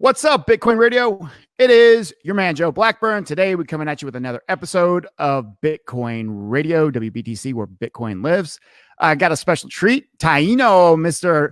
What's up, Bitcoin Radio? It is your man, Joe Blackburn. Today, we're coming at you with another episode of Bitcoin Radio, WBTC, where Bitcoin lives. I got a special treat. Taino, Mr.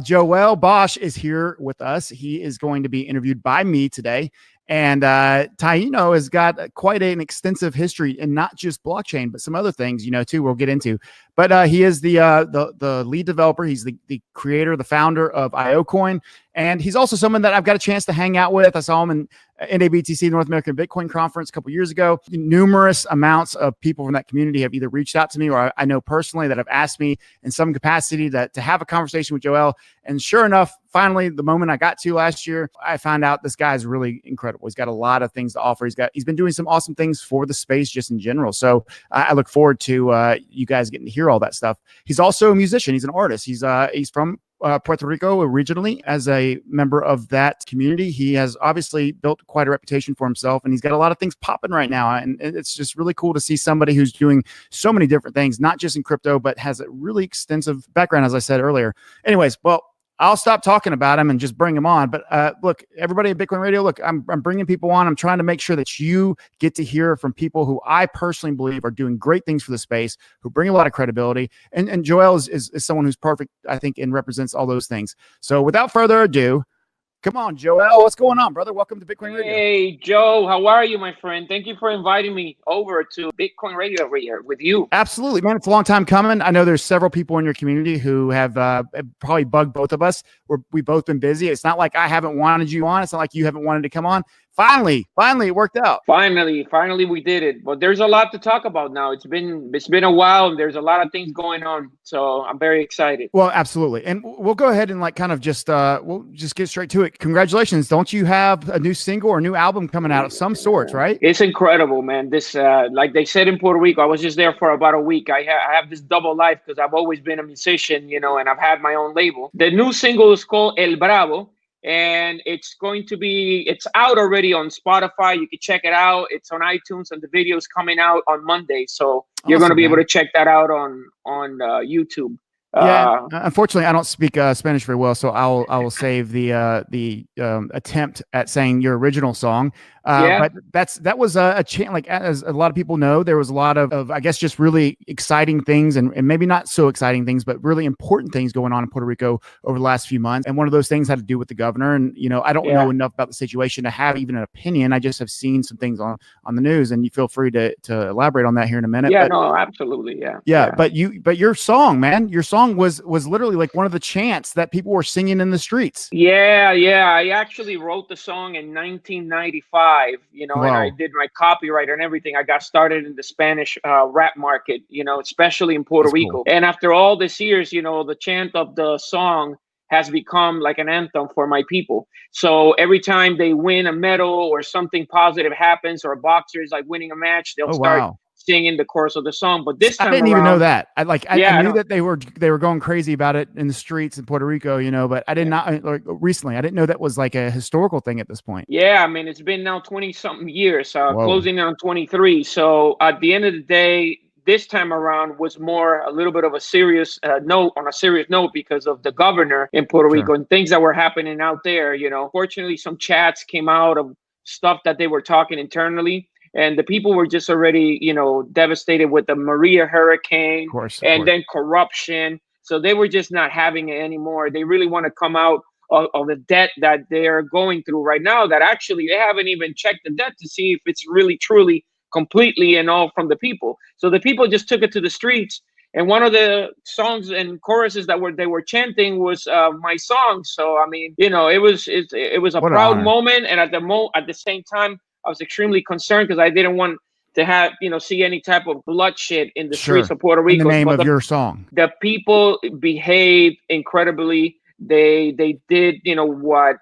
Joel Bosh is here with us. He is going to be interviewed by me today. And Taino has got quite an extensive history in not just blockchain, but some other things, too, we'll get into. But he is the lead developer. He's the creator, the founder of IOCoin. And he's also someone that I've got a chance to hang out with. I saw him in NABTC, North American Bitcoin Conference, a couple years ago. Numerous amounts of people from that community have either reached out to me or I know personally that have asked me in some capacity to have a conversation with Joel. And sure enough, finally, the moment I got to last year, I found out this guy is really incredible. He's got a lot of things to offer. He's been doing some awesome things for the space just in general. So I look forward to you guys getting to hear all that stuff. He's also a musician. He's an artist. He's from Puerto Rico originally. As a member of that community, he has obviously built quite a reputation for himself, and he's got a lot of things popping right now. And it's just really cool to see somebody who's doing so many different things, not just in crypto, but has a really extensive background, as I said earlier. Anyways, well, I'll stop talking about him and just bring him on. But look, everybody at Bitcoin Radio, look, I'm bringing people on. I'm trying to make sure that you get to hear from people who I personally believe are doing great things for the space, who bring a lot of credibility. And Joel is someone who's perfect, I think, and represents all those things. So without further ado, come on, Joel. What's going on, brother? Welcome to Bitcoin Radio. Hey, Joe. How are you, my friend? Thank you for inviting me over to Bitcoin Radio over here with you. Absolutely, man. It's a long time coming. I know there's several people in your community who have probably bugged both of us. We've both been busy. It's not like I haven't wanted you on. It's not like you haven't wanted to come on. Finally, it worked out. Finally, we did it. But there's a lot to talk about now. It's been a while, and there's a lot of things going on. So I'm very excited. Well, absolutely. And we'll go ahead and we'll just get straight to it. Congratulations. Don't you have a new single or new album coming out of some sorts, right? It's incredible, man. This, like they said in Puerto Rico, I was just there for about a week. I have this double life because I've always been a musician, and I've had my own label. The new single is called El Bravo. And it's out already on Spotify. You can check it out. It's on iTunes, and the video is coming out on Monday. So you're going to be able to check that out on YouTube. Yeah, unfortunately, I don't speak Spanish very well, so I will save the attempt at saying your original song. But that was a chance. Like, as a lot of people know, there was a lot of I guess just really exciting things and maybe not so exciting things, but really important things going on in Puerto Rico over the last few months. And one of those things had to do with the governor. And I don't know enough about the situation to have even an opinion. I just have seen some things on the news, and you feel free to elaborate on that here in a minute. Yeah, no, absolutely, yeah. But your song, man, was literally like one of the chants that people were singing in the streets. Yeah. I actually wrote the song in 1995. Wow. And I did my copyright and everything. I got started in the Spanish rap market, especially in Puerto Rico. Cool. And after all these years, the chant of the song has become like an anthem for my people. So every time they win a medal or something positive happens, or a boxer is like winning a match, they'll start singing the chorus of the song. But this time I didn't even know that. I knew that they were going crazy about it in the streets in Puerto Rico, but I did not recently. I didn't know that was like a historical thing at this point. Yeah, I mean, it's been now 20 something years, closing on 23. So at the end of the day, this time around was a little bit of a serious note because of the governor in Puerto Rico and things that were happening out there. Fortunately, some chats came out of stuff that they were talking internally. And the people were just already, devastated with the Maria hurricane and then corruption. So they were just not having it anymore. They really want to come out of the debt that they're going through right now, that actually they haven't even checked the debt to see if it's really, truly, completely and all from the people. So the people just took it to the streets. And one of the songs and choruses that they were chanting was my song. So, I mean, it was a proud moment. And at the same time, I was extremely concerned because I didn't want to have, see any type of bloodshed in the streets of Puerto Rico. In the name of your song. The people behaved incredibly. They did, what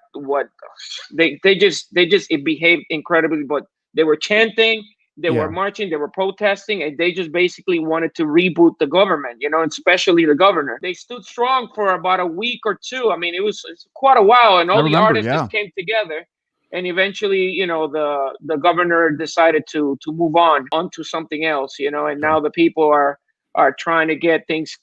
they behaved incredibly, but they were chanting, they were marching, they were protesting, and they just basically wanted to reboot the government, and especially the governor. They stood strong for about a week or two. I mean, it's quite a while, and all the artists just came together. And eventually, the governor decided to move on to something else, and now the people are are trying to get things,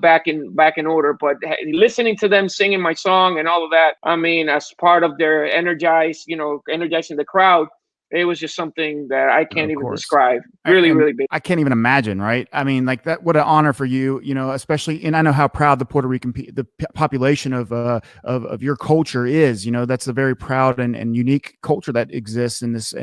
back in order. But listening to them singing my song and all of that, I mean, as part of their energizing the crowd, it was just something that I can't even describe. Really, really big. I can't even imagine, right? I mean, like that, what an honor for you, especially, and I know how proud the Puerto Rican, the population of your culture is, that's a very proud and unique culture that exists in this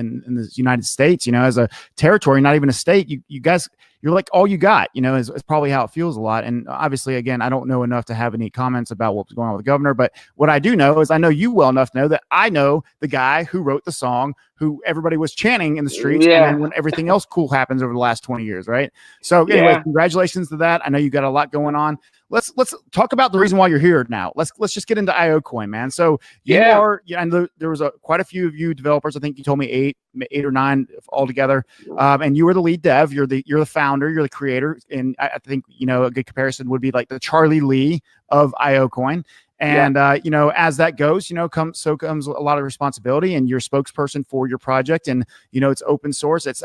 United States, as a territory, not even a state. You guys, you're like all you got, is probably how it feels a lot. And obviously, again, I don't know enough to have any comments about what was going on with the governor, but what I do know is I know you well enough to know that I know the guy who wrote the song, who everybody was chanting in the streets, and then when everything else cool happens over the last 20 years, right? So anyway, congratulations to that. I know you got a lot going on. Let's talk about the reason why you're here now. Let's just get into IOCoin, man. So you are, and there was quite a few of you developers. I think you told me eight or nine altogether. And you were the lead dev. You're the founder. You're the creator. And I think a good comparison would be like the Charlie Lee of IOCoin. And as that goes, comes a lot of responsibility, and you're spokesperson for your project, and it's open source. It's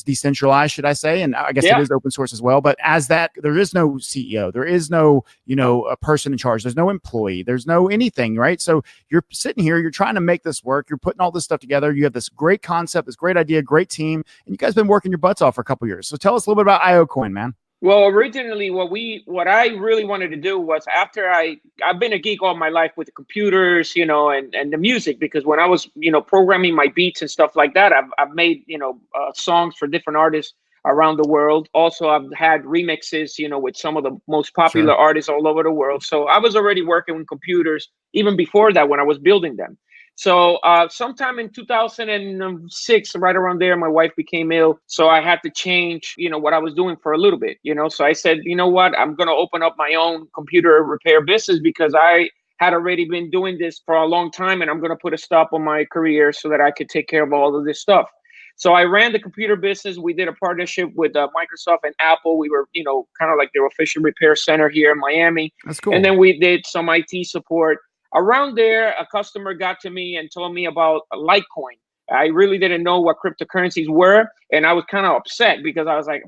decentralized, should I say? And I guess it is open source as well. But as that, there is no CEO, there is no a person in charge, there's no employee, there's no anything, right? So you're sitting here, you're trying to make this work, you're putting all this stuff together. You have this great concept, this great idea, great team, and you guys have been working your butts off for a couple of years. So tell us a little bit about IOCoin, man. Well, originally, what I really wanted to do was, after I've been a geek all my life with the computers, and the music, because when I was, programming my beats and stuff like that, I've made, songs for different artists around the world. Also, I've had remixes, with some of the most popular artists all over the world. So I was already working with computers even before that when I was building them. So sometime in 2006, right around there, my wife became ill. So I had to change, what I was doing for a little bit, So I said, you know what, I'm going to open up my own computer repair business, because I had already been doing this for a long time, and I'm going to put a stop on my career so that I could take care of all of this stuff. So I ran the computer business. We did a partnership with Microsoft and Apple. We were, kind of like their official repair center here in Miami. That's cool. And then we did some IT support. Around there, a customer got to me and told me about Litecoin. I really didn't know what cryptocurrencies were, and I was kind of upset because I was like,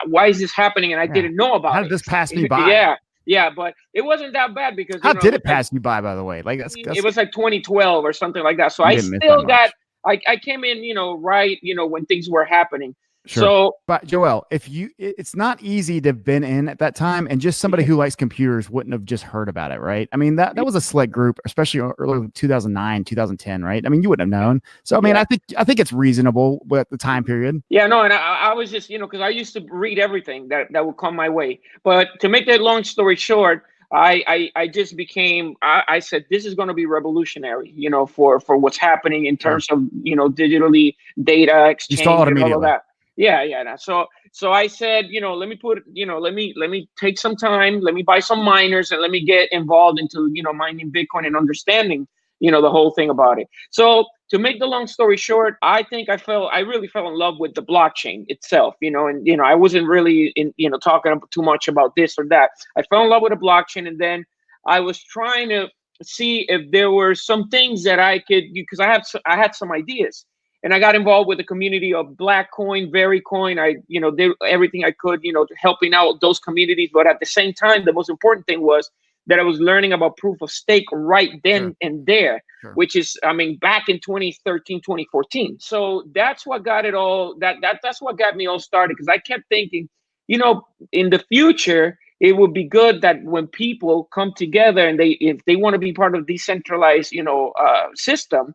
why is this happening? And I didn't know about it. How did this pass me by? Yeah, but it wasn't that bad, because how did it pass you by the way? Like that's it was like 2012 or something like that. So I still got I came in, right, when things were happening. Sure. So, but Joel, it's not easy to have been in at that time, and just somebody who likes computers wouldn't have just heard about it, right? I mean, that was a select group, especially early 2009, 2010, right? I mean, you wouldn't have known. So, I mean, I think it's reasonable with the time period. Yeah, no, and I was just, because I used to read everything that would come my way. But to make that long story short, I just became, I said, this is going to be revolutionary, for what's happening in terms of, digitally data exchange and all of that. Yeah. So I said, let me take some time, let me buy some miners, and let me get involved into, mining Bitcoin and understanding, the whole thing about it. So to make the long story short, I think I really fell in love with the blockchain itself, and, I wasn't really talking too much about this or that. I fell in love with the blockchain, and then I was trying to see if there were some things that I could, because I had some ideas. And I got involved with the community of Blackcoin, Vericoin. I, did everything I could, to helping out those communities. But at the same time, the most important thing was that I was learning about proof of stake right then and there, which is, back in 2013, 2014. So that's what got it all, that's what got me all started. Because I kept thinking, in the future, it would be good that when people come together and if they want to be part of a decentralized, system,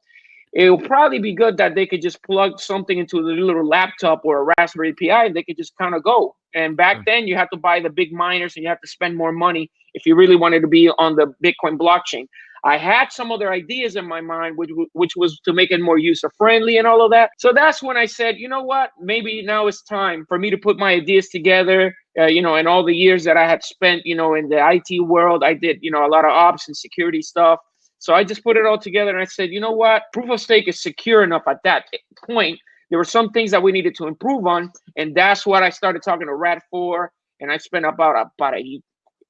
it will probably be good that they could just plug something into the little laptop or a Raspberry Pi, and they could just kind of go. And back then, you had to buy the big miners, and you have to spend more money if you really wanted to be on the Bitcoin blockchain. I had some other ideas in my mind, which was to make it more user-friendly and all of that. So that's when I said, you know what, maybe now it's time for me to put my ideas together. And all the years that I had spent, in the IT world, I did, a lot of ops and security stuff. So I just put it all together, and I said, you know what? Proof of stake is secure enough at that point. There were some things that we needed to improve on, and that's what I started talking to Rad4, and I spent about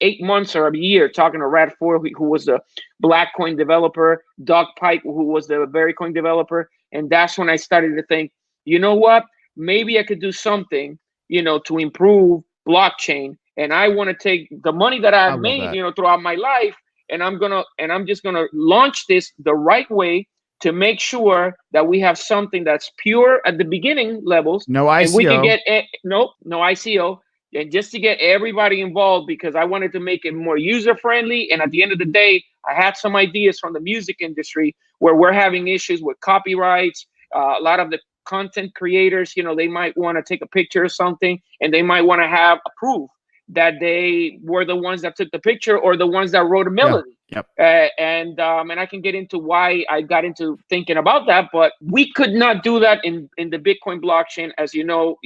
8 months or a year talking to Rad4, who was the Blackcoin developer, Doug Pike, who was the Vericoin developer, and that's when I started to think, you know what? Maybe I could do something, to improve blockchain and I want to take the money that I I've love made, that. throughout my life, and I'm just gonna launch this the right way to make sure that we have something that's pure at the beginning levels, No and we can ICO. get no ICO, and just to get everybody involved, because I wanted to make it more user friendly. And at the end of the day, I had some ideas from the music industry where we're having issues with copyrights. A lot of the content creators, they might want to take a picture or something, and they might want to have a proof that they were the ones that took the picture or the ones that wrote a Yeah. melody. Yep. And I can get into why I got into thinking about that, but we could not do that in the Bitcoin blockchain. As you know,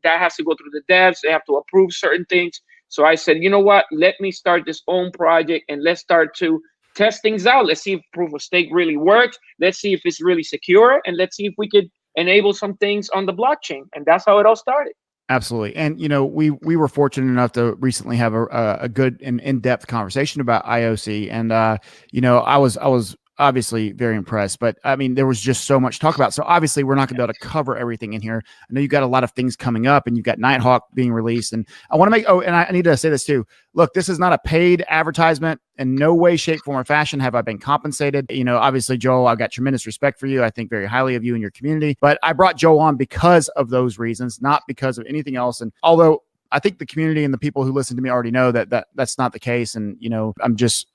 that has to go through the devs. They have to approve certain things. So I said, you know what? Let me start this own project, and let's start to test things out. Let's see if proof of stake really works. Let's see if it's really secure, and let's see if we could enable some things on the blockchain. And that's how it all started. Absolutely. And, we were fortunate enough to recently have a good and in-depth conversation about IOC. And, I was obviously very impressed, but I mean, there was just so much to talk about. So obviously we're not gonna be able to cover everything in here. I know you got a lot of things coming up, and you've got Nighthawk being released, and I want to and I need to say this too. Look, this is not a paid advertisement. In no way, shape, form, or fashion have I been compensated. Obviously, Joel, I've got tremendous respect for you. I think very highly of you and your community, but I brought Joel on because of those reasons, not because of anything else. And although I think the community and the people who listen to me already know that's not the case. And,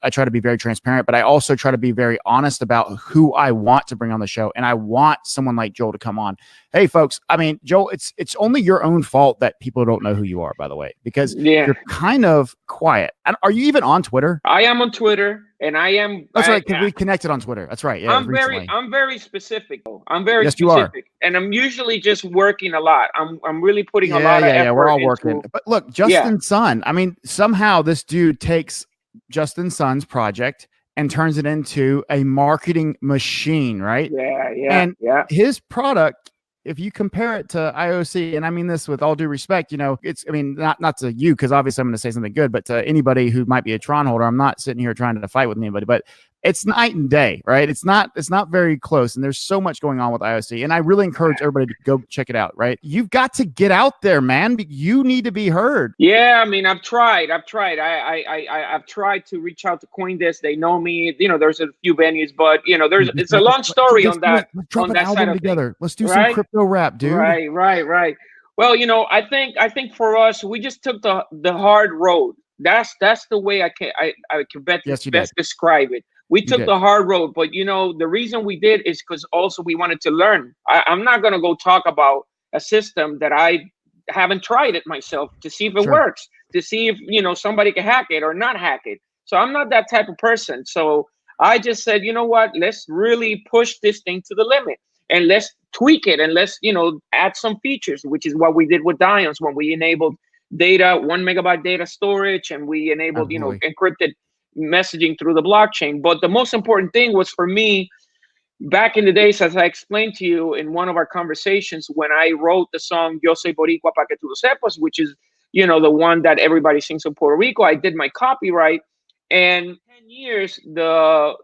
I try to be very transparent, but I also try to be very honest about who I want to bring on the show. And I want someone like Joel to come on. Hey, folks, I mean, Joel, it's only your own fault that people don't know who you are, by the way, because you're kind of quiet. Are you even on Twitter? I am on Twitter, and I am. That's right, because we connected on Twitter. That's right. Yeah, I'm very specific. I'm very yes, specific, you are. And I'm usually just working a lot. I'm really putting a lot of effort. Yeah, we're all working. But look, Justin Sun. I mean, somehow this dude takes Justin Sun's project and turns it into a marketing machine, right? And his product, if you compare it to IOC, and I mean this with all due respect, not to you, because obviously I'm going to say something good, but to anybody who might be a Tron holder, I'm not sitting here trying to fight with anybody, but it's night and day, right? It's not very close. And there's so much going on with IOC. And I really encourage everybody to go check it out, right? You've got to get out there, man. You need to be heard. Yeah, I mean, I've tried. I've tried to reach out to CoinDesk. They know me. There's a few venues, but it's a long story on that. Let's drop an album together. Let's do some crypto rap, dude. Right. Well, I think for us, we just took the hard road. That's the way I can best describe it. We took the hard road, but the reason we did is because also we wanted to learn. I'm not going to go talk about a system that I haven't tried it myself to see if it works, to see if somebody can hack it or not hack it. So I'm not that type of person. So I just said, you know what, let's really push this thing to the limit, and let's tweak it, and let's add some features, which is what we did with Dions when we enabled 1 megabyte data storage, and we enabled encrypted messaging through the blockchain. But the most important thing was, for me, back in the days, as I explained to you in one of our conversations, when I wrote the song Yo Soy Boricua Pa' Que Tu Lo Sepas, which is the one that everybody sings in Puerto Rico, I did my copyright, and 10 years the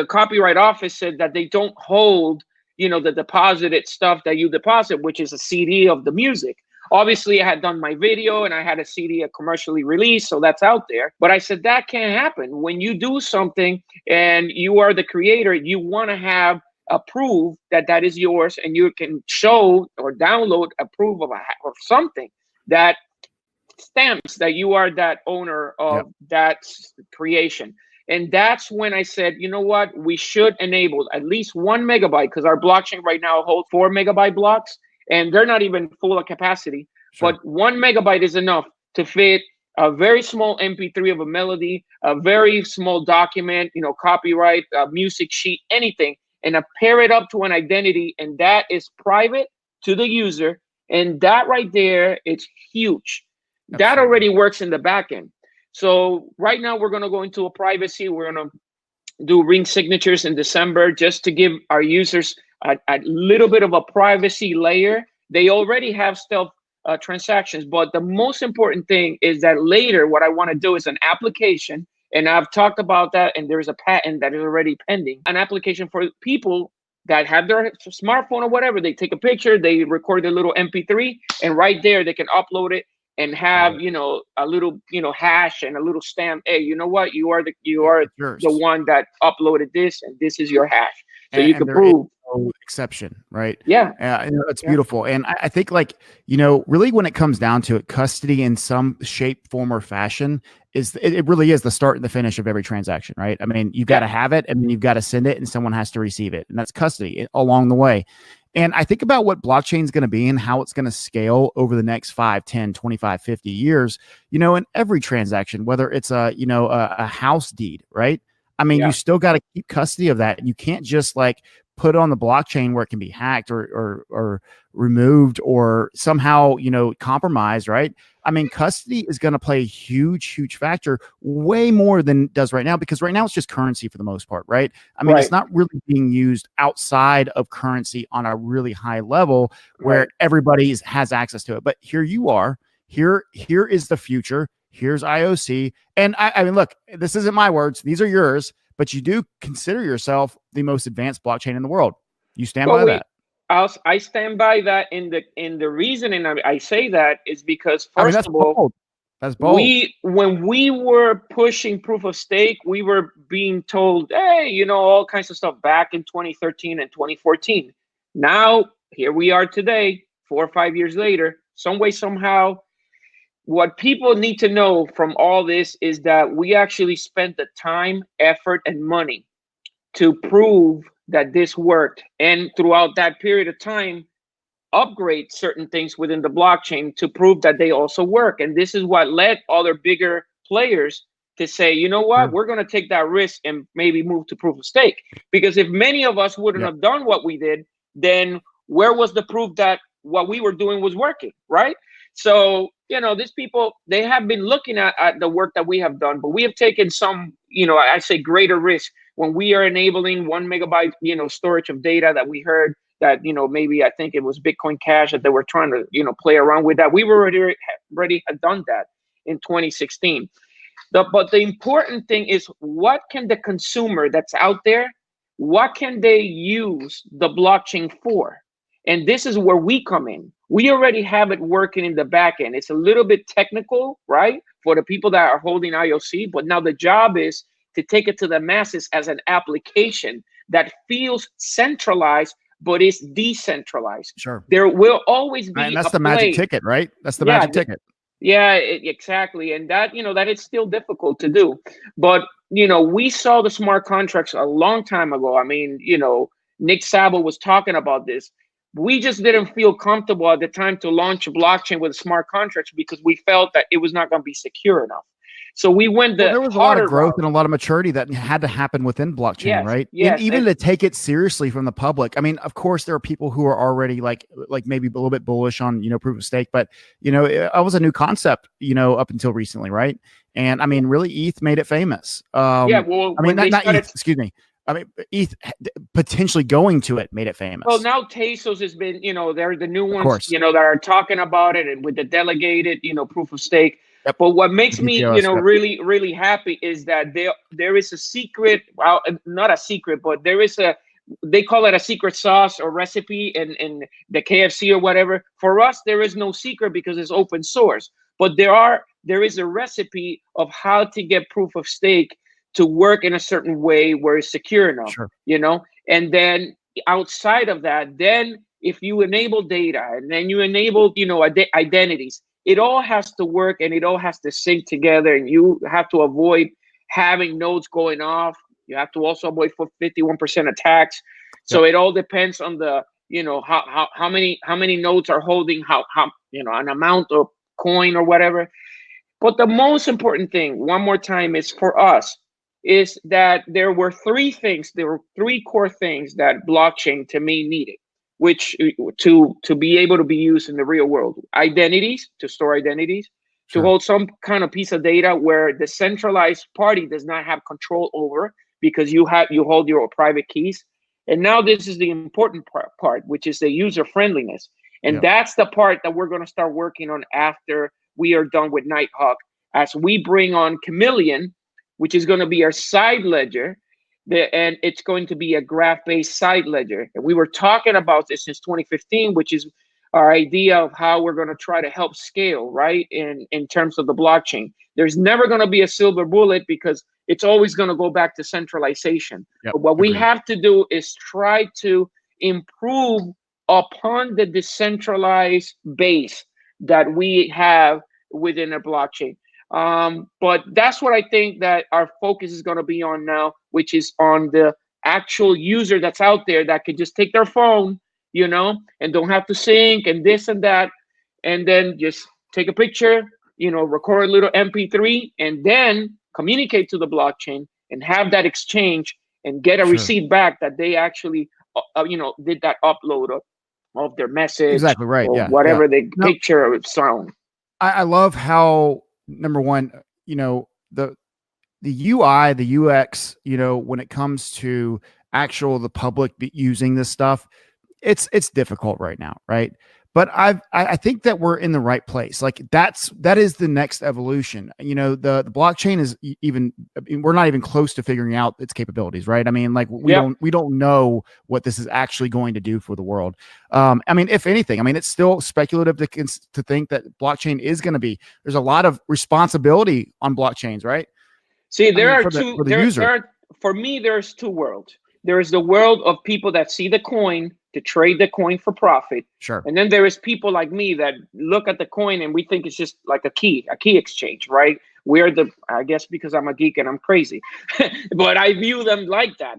copyright office said that they don't hold the deposited stuff that you deposit, which is a CD of the music. Obviously, I had done my video, and I had a CD commercially released, so that's out there. But I said, that can't happen. When you do something and you are the creator, you want to have a proof that is yours, and you can show or download a proof of something that stamps that you are that owner of that creation. And that's when I said, you know what, we should enable at least 1 megabyte, because our blockchain right now holds 4 megabyte blocks, and they're not even full of capacity. But 1 megabyte is enough to fit a very small MP3 of a melody, a very small document, copyright, a music sheet, anything, and pair it up to an identity, and that is private to the user. And that right there, it's huge. Absolutely. That already works in the back end. So right now we're going to go into a privacy. We're going to do ring signatures in December, just to give our users a little bit of a privacy layer. They already have stealth transactions, but the most important thing is that later what I want to do is an application, and I've talked about that, and there's a patent that is already pending, an application for people that have their smartphone or whatever. They take a picture, they record their little MP3, and right there they can upload it, and have, a little, hash and a little stamp. Hey, you know what? You are It's the yours. one that uploaded this, and this is your hash. So you can And there is prove. no exception, right? Yeah. It's Yeah. beautiful. And I think, like, really when it comes down to it, custody in some shape, form, or fashion it really is the start and the finish of every transaction, right? I mean, you've got to have it, and then you've got to send it, and someone has to receive it. And that's custody along the way. And I think about what blockchain is going to be and how it's going to scale over the next 5, 10, 25, 50 years, in every transaction, whether it's a house deed, right? I mean, you still got to keep custody of that. You can't just like put it on the blockchain where it can be hacked or removed or somehow, compromised, right? I mean, custody is going to play a huge factor, way more than it does right now, because right now it's just currency for the most part, right? I mean, it's not really being used outside of currency on a really high level where everybody has access to it. But here you are. Here is the future. Here's IOC. And I mean, look, this isn't my words. These are yours, but you do consider yourself the most advanced blockchain in the world. You stand by that. I stand by that. In the reasoning I say that is because, first that's of all, bold. That's bold. When we were pushing proof of stake, we were being told, hey, all kinds of stuff back in 2013 and 2014. Now, here we are today, 4 or 5 years later, some way, somehow. What people need to know from all this is that we actually spent the time, effort, and money to prove that this worked. And throughout that period of time, upgrade certain things within the blockchain to prove that they also work. And this is what led other bigger players to say, you know what, we're going to take that risk and maybe move to proof of stake. Because if many of us wouldn't have done what we did, then where was the proof that what we were doing was working, right? So, these people, they have been looking at the work that we have done, but we have taken some, I say greater risk when we are enabling 1 megabyte, storage of data that we heard that, maybe I think it was Bitcoin Cash that they were trying to, play around with that. We were already had done that in 2016. But the important thing is, what can the consumer that's out there, what can they use the blockchain for? And this is where we come in. We already have it working in the back end. It's a little bit technical, right, for the people that are holding IOC, but now the job is to take it to the masses as an application that feels centralized, but is decentralized. Sure. There will always be and that's the magic ticket, right? That's the magic ticket. Yeah, exactly. And that, that it's still difficult to do. But, we saw the smart contracts a long time ago. I mean, Nick Szabo was talking about this. We just didn't feel comfortable at the time to launch a blockchain with smart contracts because we felt that it was not going to be secure enough. So we went there was a lot of growth and a lot of maturity that had to happen within blockchain, right? Yes, even to take it seriously from the public. I mean, of course, there are people who are already like maybe a little bit bullish on, proof of stake, but it was a new concept, up until recently, right? And I mean, really, ETH made it famous. Well, I mean, not ETH, excuse me. I mean, ETH potentially going to it made it famous. Well, now Tezos has been, they're the new ones, that are talking about it, and with the delegated, proof of stake. Yep. But what makes me, really, really happy is that there is a secret, well, not a secret, but there is they call it a secret sauce or recipe in the KFC or whatever. For us, there is no secret because it's open source. But there is a recipe of how to get proof of stake to work in a certain way where it's secure enough, and then outside of that, then if you enable data and then you enable, identities, it all has to work and it all has to sync together, and you have to avoid having nodes going off. You have to also avoid 51% attacks. So it all depends on the, how many nodes are holding how an amount of coin or whatever. But the most important thing, one more time, is for us, is that there were three core things that blockchain to me needed, which to be able to be used in the real world. Identities, to store identities, to hold some kind of piece of data where the centralized party does not have control over, because you hold your private keys. And now this is the important part, which is the user friendliness. And that's the part that we're going to start working on after we are done with Nighthawk, as we bring on Chameleon, which is going to be our side ledger, and it's going to be a graph-based side ledger. And we were talking about this since 2015, which is our idea of how we're going to try to help scale, right? In terms of the blockchain, there's never going to be a silver bullet because it's always going to go back to centralization. Yep. But what we Agreed. have to do is try to improve upon the decentralized base that we have within a blockchain. But that's what I think that our focus is going to be on now, which is on the actual user that's out there that can just take their phone, and don't have to sync and this and that, and then just take a picture, record a little MP3, and then communicate to the blockchain and have that exchange and get a receipt back that they actually, did that upload of their message, exactly right, or yeah, whatever the picture or sound. I love how, number one, the UI, the UX, when it comes to the public using this stuff, it's difficult right now, right? But I think that we're in the right place. Like that is the next evolution. The blockchain is we're not even close to figuring out its capabilities, right? I mean, like we don't know what this is actually going to do for the world. I mean, if anything, I mean, it's still speculative to think that blockchain is going to be. There's a lot of responsibility on blockchains, right? See, for me, there's two worlds. There is the world of people that see the coin to trade the coin for profit. Sure. And then there is people like me that look at the coin and we think it's just like a key exchange, right? I guess because I'm a geek and I'm crazy, but I view them like that,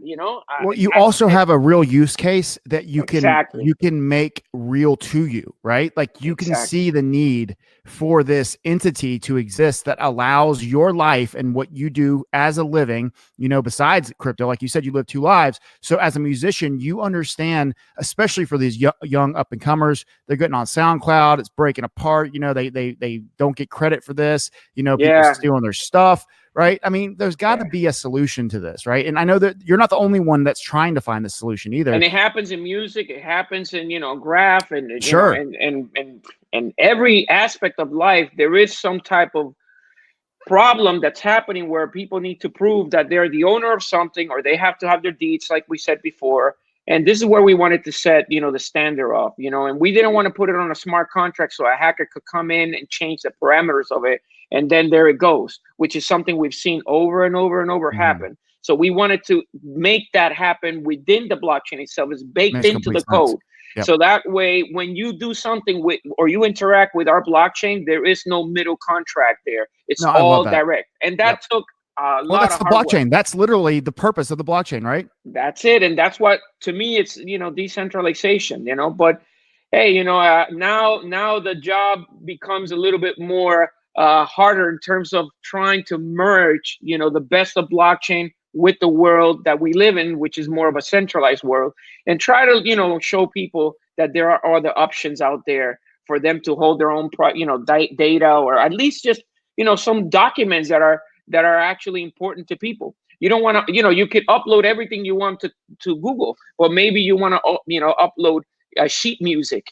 Well, you also have a real use case that you can make real to you, right? Like you can see the need for this entity to exist that allows your life and what you do as a living, besides crypto. Like you said, you live two lives. So as a musician, you understand, especially for these young up and comers, they're getting on SoundCloud, it's breaking apart. They don't get credit for this. People stealing their stuff, right? I mean, there's got to be a solution to this, right? And I know that you're not the only one that's trying to find the solution either. And it happens in music, it happens in graph, and and every aspect of life. There is some type of problem that's happening where people need to prove that they're the owner of something, or they have to have their deeds, like we said before. And this is where we wanted to set, the standard of, and we didn't want to put it on a smart contract so a hacker could come in and change the parameters of it. And then there it goes, which is something we've seen over and over and over happen. So we wanted to make that happen within the blockchain itself. It's baked into the code. Yep. So that way, when you do something with, or you interact with our blockchain, there is no middle contract there. It's all direct. And that took a lot that's the blockchain. That's literally the purpose of the blockchain, right? That's it. And that's what, to me, it's, decentralization, but hey, now the job becomes a little bit more harder in terms of trying to merge, the best of blockchain with the world that we live in, which is more of a centralized world, and try to, show people that there are other options out there for them to hold their own, data, or at least just, some documents that are actually important to people. You don't want to, you could upload everything you want to Google, but maybe you want to, upload sheet music,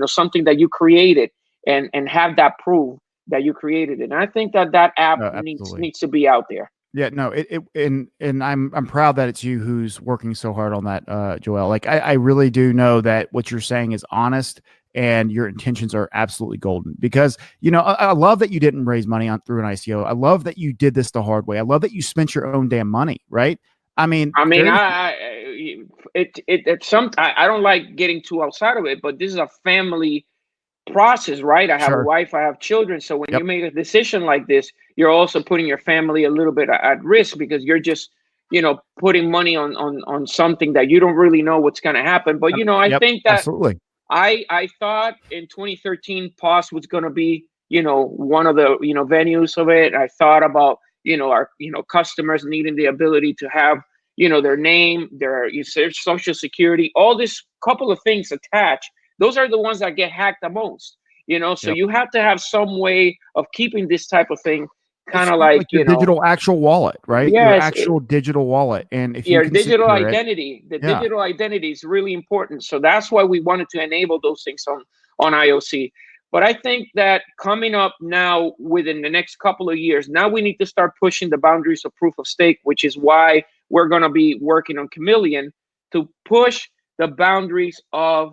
something that you created, and have that proof that you created it. And I think that app needs to be out there. Yeah, no, and I'm proud that it's you who's working so hard on that, Joel. Like I really do know that what you're saying is honest and your intentions are absolutely golden, because, I love that you didn't raise money through an ICO. I love that you did this the hard way. I love that you spent your own damn money, right? I don't like getting too outside of it, but this is a family process, right? I have a wife, I have children. So when you make a decision like this, you're also putting your family a little bit at risk, because you're just, putting money on something that you don't really know what's going to happen. But, I think that absolutely. I thought in 2013, POS was going to be, one of the, venues of it. I thought about, our, customers needing the ability to have, their name, their social security, all this couple of things attached. Those are the ones that get hacked the most, so you have to have some way of keeping this type of thing kind of like your digital actual wallet, right? Yes, your actual digital wallet. And if your digital identity, digital identity is really important. So that's why we wanted to enable those things on IOC. But I think that coming up now within the next couple of years, now we need to start pushing the boundaries of proof of stake, which is why we're going to be working on Chameleon to push the boundaries of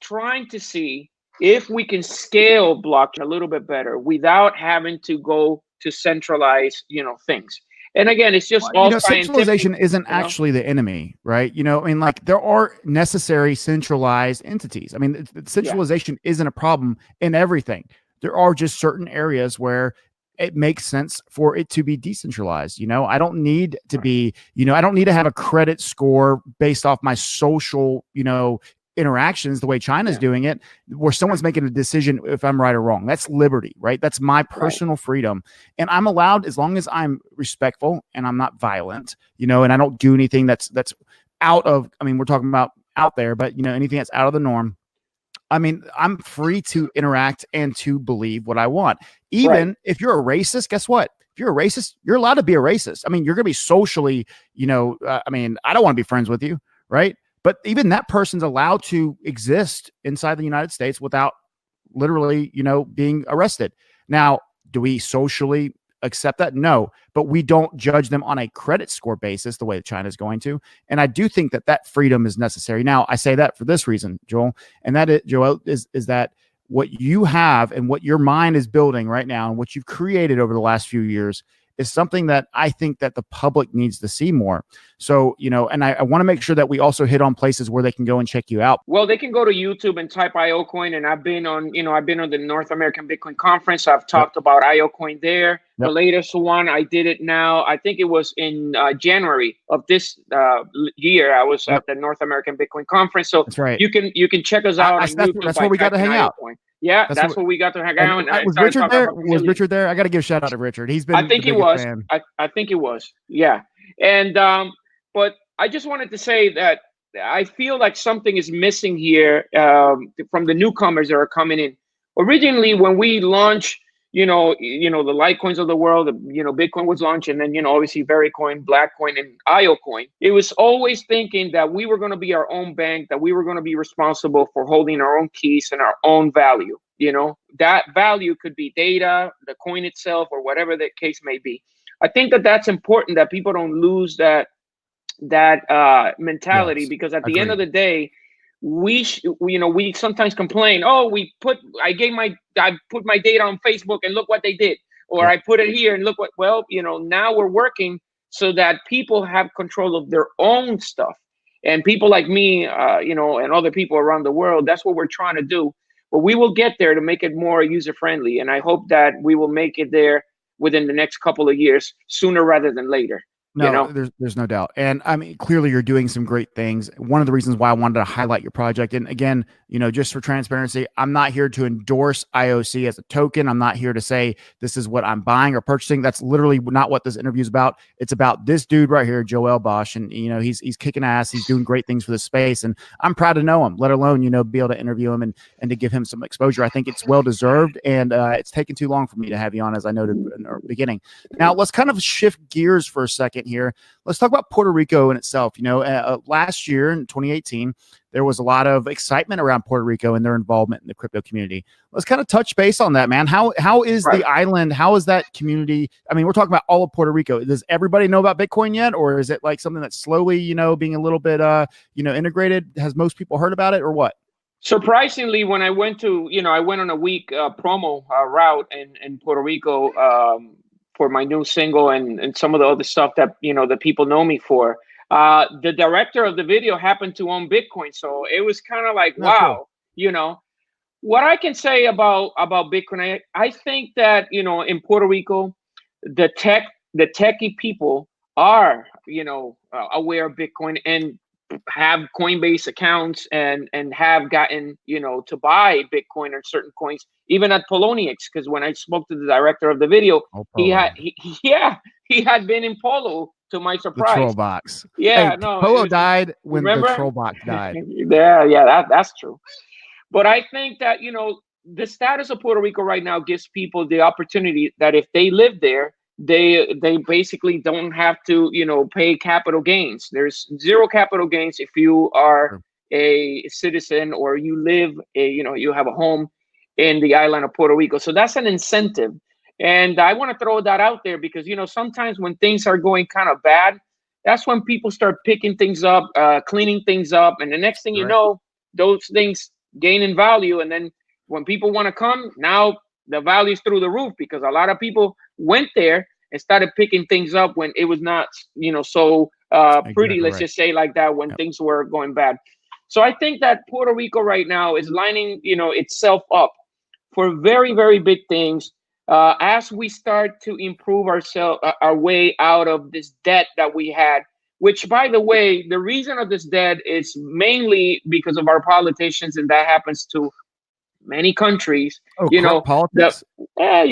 trying to see if we can scale blockchain a little bit better without having to go to centralize, things. And again, it's just all centralization scientific, isn't actually the enemy, right? I mean, like there are necessary centralized entities. I mean, centralization isn't a problem in everything. There are just certain areas where it makes sense for it to be decentralized. I don't need to be, I don't need to have a credit score based off my social, interactions the way China's doing it, where someone's making a decision if I'm right or wrong. That's liberty, right? That's my personal freedom. And I'm allowed, as long as I'm respectful and I'm not violent, and I don't do anything that's out of, I mean, we're talking about out there, but anything that's out of the norm. I mean, I'm free to interact and to believe what I want. Even if you're a racist, guess what? If you're a racist, you're allowed to be a racist. I mean, you're going to be socially, I mean, I don't want to be friends with you, right? But even that person's allowed to exist inside the United States without literally, being arrested. Now, do we socially accept that? No, but we don't judge them on a credit score basis the way that China is going to. And I do think that freedom is necessary. Now, I say that for this reason, Joel, and that is that what you have and what your mind is building right now and what you've created over the last few years is something that I think that the public needs to see more. So, and I want to make sure that we also hit on places where they can go and check you out. Well, they can go to YouTube and type IOCoin. And I've been on the North American Bitcoin Conference. I've talked about IOCoin there. The latest one, I did it now. I think it was in January of this year. I was at the North American Bitcoin Conference. So that's right. You can check us out on YouTube. That's where we got to hang out. Yeah, that's what we got to hang out. Was Richard there? Was Richard there? I got to give a shout out to Richard. He's been. I think he was. I think it was. Yeah, and but I just wanted to say that I feel like something is missing here from the newcomers that are coming in. Originally, when we launched, the Litecoins of the world, Bitcoin was launched, and then obviously Vericoin, Blackcoin, and IOCoin. It was always thinking that we were going to be our own bank, that we were going to be responsible for holding our own keys and our own value. That value could be data, the coin itself, or whatever the case may be. I think that that's important, that people don't lose that mentality, because at the end of the day, we sometimes complain, I put my data on Facebook and look what they did, or I put it here and look what. Well, now we're working so that people have control of their own stuff, and people like me, and other people around the world. That's what we're trying to do. But we will get there to make it more user friendly, and I hope that we will make it there within the next couple of years, sooner rather than later. No, there's no doubt. And I mean, clearly you're doing some great things. One of the reasons why I wanted to highlight your project, and again, just for transparency, I'm not here to endorse IOC as a token. I'm not here to say this is what I'm buying or purchasing. That's literally not what this interview is about. It's about this dude right here, Joel Bosh, and he's kicking ass. He's doing great things for the space, and I'm proud to know him, let alone be able to interview him and to give him some exposure. I think it's well deserved, and it's taken too long for me to have you on, as I noted in the beginning. Now let's kind of shift gears for a second here. Let's talk about Puerto Rico in itself. Last year in 2018, there was a lot of excitement around Puerto Rico and their involvement in the crypto community. Let's kind of touch base on that, man. How is the island? How is that community? I mean, we're talking about all of Puerto Rico. Does everybody know about Bitcoin yet? Or is it like something that's slowly, being a little bit, integrated? Has most people heard about it or what? Surprisingly, when I went on a week promo route in Puerto Rico, for my new single and some of the other stuff that the people know me for. The director of the video happened to own Bitcoin, so it was kind of like, wow, cool. What I can say about Bitcoin. I think that in Puerto Rico, the techie people are aware of Bitcoin and have Coinbase accounts and have gotten to buy Bitcoin or certain coins, even at Poloniex, because when I spoke to the director of the video, he had been in Polo, to my surprise. The troll box. Yeah, hey, Polo died when the troll box died. That's true. But I think that the status of Puerto Rico right now gives people the opportunity that if they live there, they basically don't have to pay capital gains. There's zero capital gains if you are a citizen or you live you have a home in the island of Puerto Rico. So that's an incentive, and I want to throw that out there because sometimes when things are going kind of bad, that's when people start picking things up, cleaning things up, and the next thing you know, those things gaining value. And then when people want to come, now the value's through the roof because a lot of people went there and started picking things up when it was not, so pretty, let's just say like that, when things were going bad. So I think that Puerto Rico right now is lining, itself up for very, very big things. As we start to improve our way out of this debt that we had, which, by the way, the reason of this debt is mainly because of our politicians, and that happens to many countries. Politics. That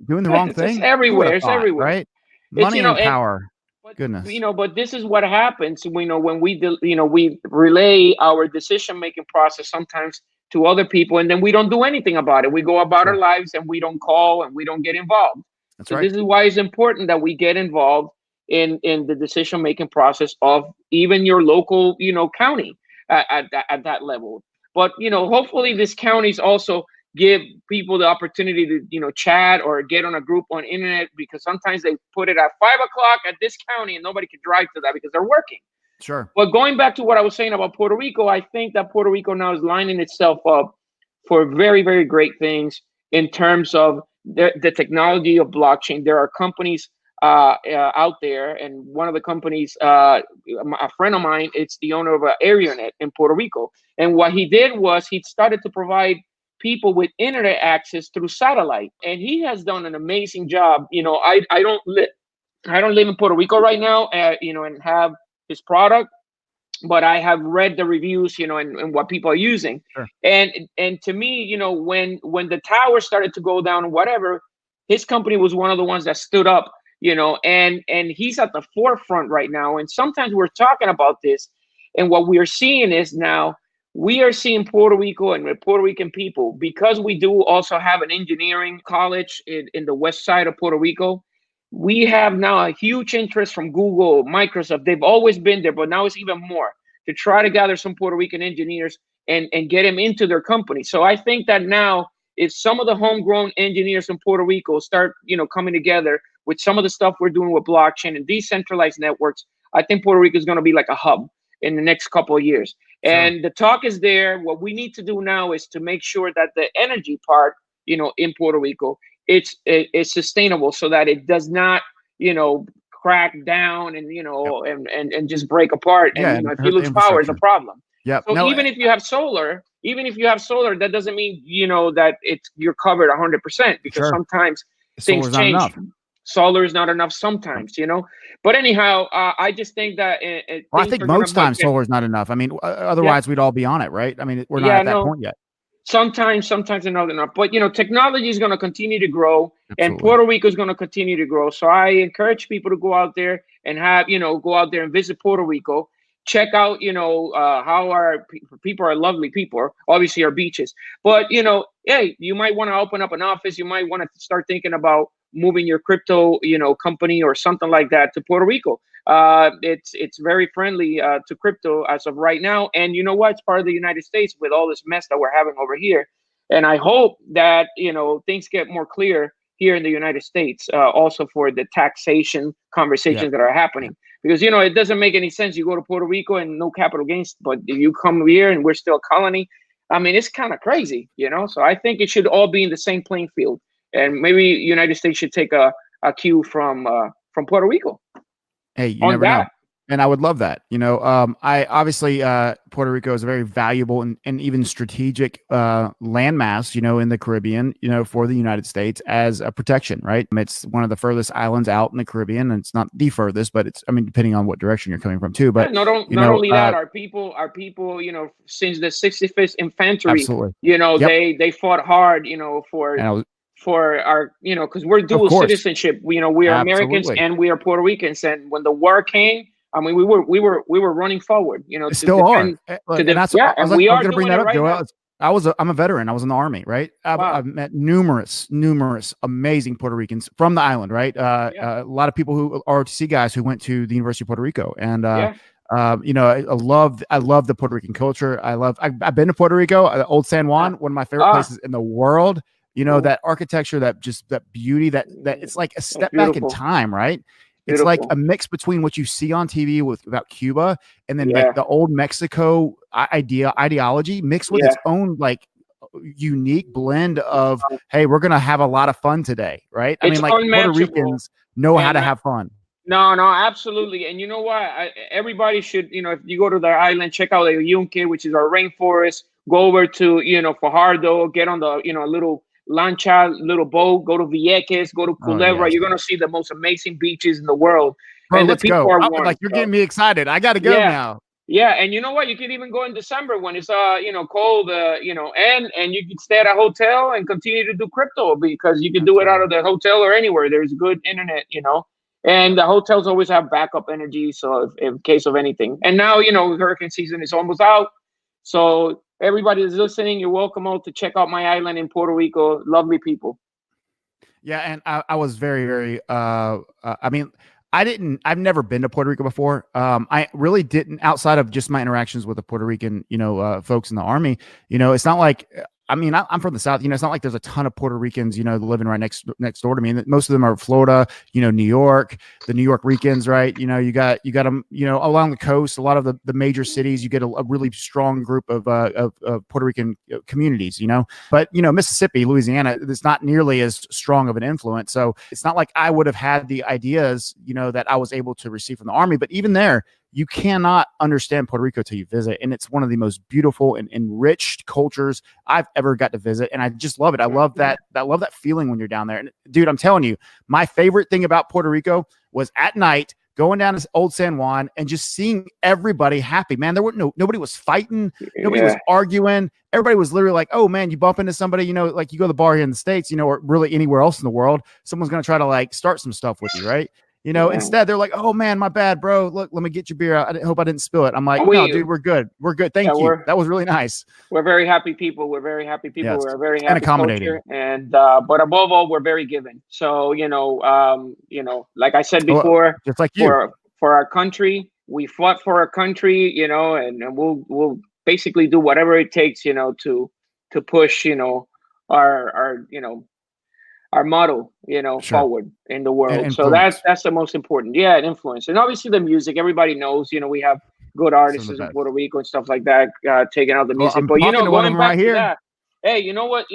doing the wrong thing. It's everywhere. It's everywhere, right? Money and power. But, Goodness. But this is what happens. When we relay our decision-making process sometimes to other people, and then we don't do anything about it. We go about our lives and we don't call and we don't get involved. That's so right. This is why it's important that we get involved in the decision-making process of even your local, county at that level. But, hopefully these counties also give people the opportunity to, chat or get on a group on internet, because sometimes they put it at 5 o'clock at this county and nobody can drive to that because they're working. Sure. But going back to what I was saying about Puerto Rico, I think that Puerto Rico now is lining itself up for very, very great things in terms of the technology of blockchain. There are companies out there, and one of the companies, a friend of mine, it's the owner of AreaNet in Puerto Rico. And what he did was he started to provide people with internet access through satellite, and he has done an amazing job. I don't live in Puerto Rico right now, and have his product, but I have read the reviews, and what people are using. Sure. And to me, when the tower started to go down, whatever, his company was one of the ones that stood up, and he's at the forefront right now. And sometimes we're talking about this, and what we are seeing is now we are seeing Puerto Rico and Puerto Rican people, because we do also have an engineering college in the west side of Puerto Rico. We have now a huge interest from Google, Microsoft. They've always been there, but now it's even more to try to gather some Puerto Rican engineers and get them into their company. So I think that now, if some of the homegrown engineers in Puerto Rico start, coming together with some of the stuff we're doing with blockchain and decentralized networks, I think Puerto Rico is going to be like a hub in the next couple of years. Sure. And the talk is there. What we need to do now is to make sure that the energy part, in Puerto Rico, it's sustainable, so that it does not, crack down and, and just break apart. And if you lose power, it's a problem. Yeah. So even if you have solar, that doesn't mean, that you're covered 100%, because sometimes things change. Solar is not enough sometimes, But anyhow, I just think that I think most times solar is not enough. I mean, otherwise we'd all be on it, right? I mean, we're not at that point yet. Sometimes they're not enough. But technology is going to continue to grow. Absolutely. And Puerto Rico is going to continue to grow. So I encourage people to go out there and go out there and visit Puerto Rico. Check out, how our people are lovely people, obviously our beaches. But, hey, you might want to open up an office. You might want to start thinking about moving your crypto, company or something like that to Puerto Rico. It's very friendly to crypto as of right now. And you know what? It's part of the United States with all this mess that we're having over here. And I hope that, things get more clear here in the United States, also for the taxation conversations that are happening. Because, it doesn't make any sense. You go to Puerto Rico and no capital gains, but you come here and we're still a colony. I mean, it's kind of crazy, So I think it should all be in the same playing field. And maybe United States should take a cue from Puerto Rico. Hey, you never know. And I would love that. I obviously Puerto Rico is a very valuable and even strategic landmass, in the Caribbean, for the United States as a protection, right? It's one of the furthest islands out in the Caribbean, and it's not the furthest, but depending on what direction you're coming from too. But not only that, our people, since the 65th Infantry, absolutely. They fought hard, for our, because we're dual citizenship. We are Americans and we are Puerto Ricans. And when the war came, we were running forward, still are. And we are going to bring that up, Joel. I'm a veteran. I was in the Army, right? I've met numerous amazing Puerto Ricans from the island, right? A lot of people who are ROTC guys who went to the University of Puerto Rico, and I love the Puerto Rican culture. I've been to Puerto Rico, Old San Juan, one of my favorite places in the world. That architecture, that beauty, that it's like a step back in time, right? It's like a mix between what you see on TV about Cuba and then the old Mexico ideology mixed with its own like unique blend of, hey, we're gonna have a lot of fun today, right? I mean, like Puerto Ricans know how to have fun. No, absolutely. And you know what? Everybody should, if you go to their island, check out the Yunque, which is our rainforest. Go over to, Fajardo, get on the, little lancha, little boat, go to Vieques, go to Culebra. You're going to see the most amazing beaches in the world. Bro, and let's go. You're getting me excited. I got to go now. Yeah, and you know what? You can even go in December when it's cold, and you can stay at a hotel and continue to do crypto because you can do it out of the hotel or anywhere. There's good internet, and the hotels always have backup energy, so if in case of anything. And now, hurricane season is almost out, so everybody is listening. You're welcome all to check out my island in Puerto Rico. Lovely people. Yeah, and I was very, very. I've never been to Puerto Rico before. I really didn't, outside of just my interactions with the Puerto Rican, folks in the Army. It's not like, I'm from the South, it's not like there's a ton of Puerto Ricans, living right next door to me. And most of them are Florida, New York, the New York Ricans, right? You got them, along the coast, a lot of the major cities, you get a really strong group of Puerto Rican communities, but, Mississippi, Louisiana, it's not nearly as strong of an influence. So it's not like I would have had the ideas, that I was able to receive from the Army, but even there, you cannot understand Puerto Rico till you visit. And it's one of the most beautiful and enriched cultures I've ever got to visit. And I just love it. I love that feeling when you're down there. And dude, I'm telling you, my favorite thing about Puerto Rico was at night going down to Old San Juan and just seeing everybody happy, man. There were nobody was fighting. Nobody was arguing. Everybody was literally like, oh man, you bump into somebody, like you go to the bar here in the States, or really anywhere else in the world, someone's going to try to like start some stuff with you. Right. Instead they're like, oh man, my bad, bro. Look, let me get your beer out. I hope I didn't spill it. I'm like, no, dude, we're good. We're good. Thank you. That was really nice. We're very happy people. We're very happy people. Yes. We're very happy and accommodating. Culture. And but above all, we're very giving. So, like I said before, just like you. For our country, we fought for our country, and we'll basically do whatever it takes, to push, our model, forward in the world. So that's the most important. Yeah, and influence. And obviously the music, everybody knows, we have good artists in Puerto Rico and stuff like that, taking out the music. But going back to that, hey, you know what?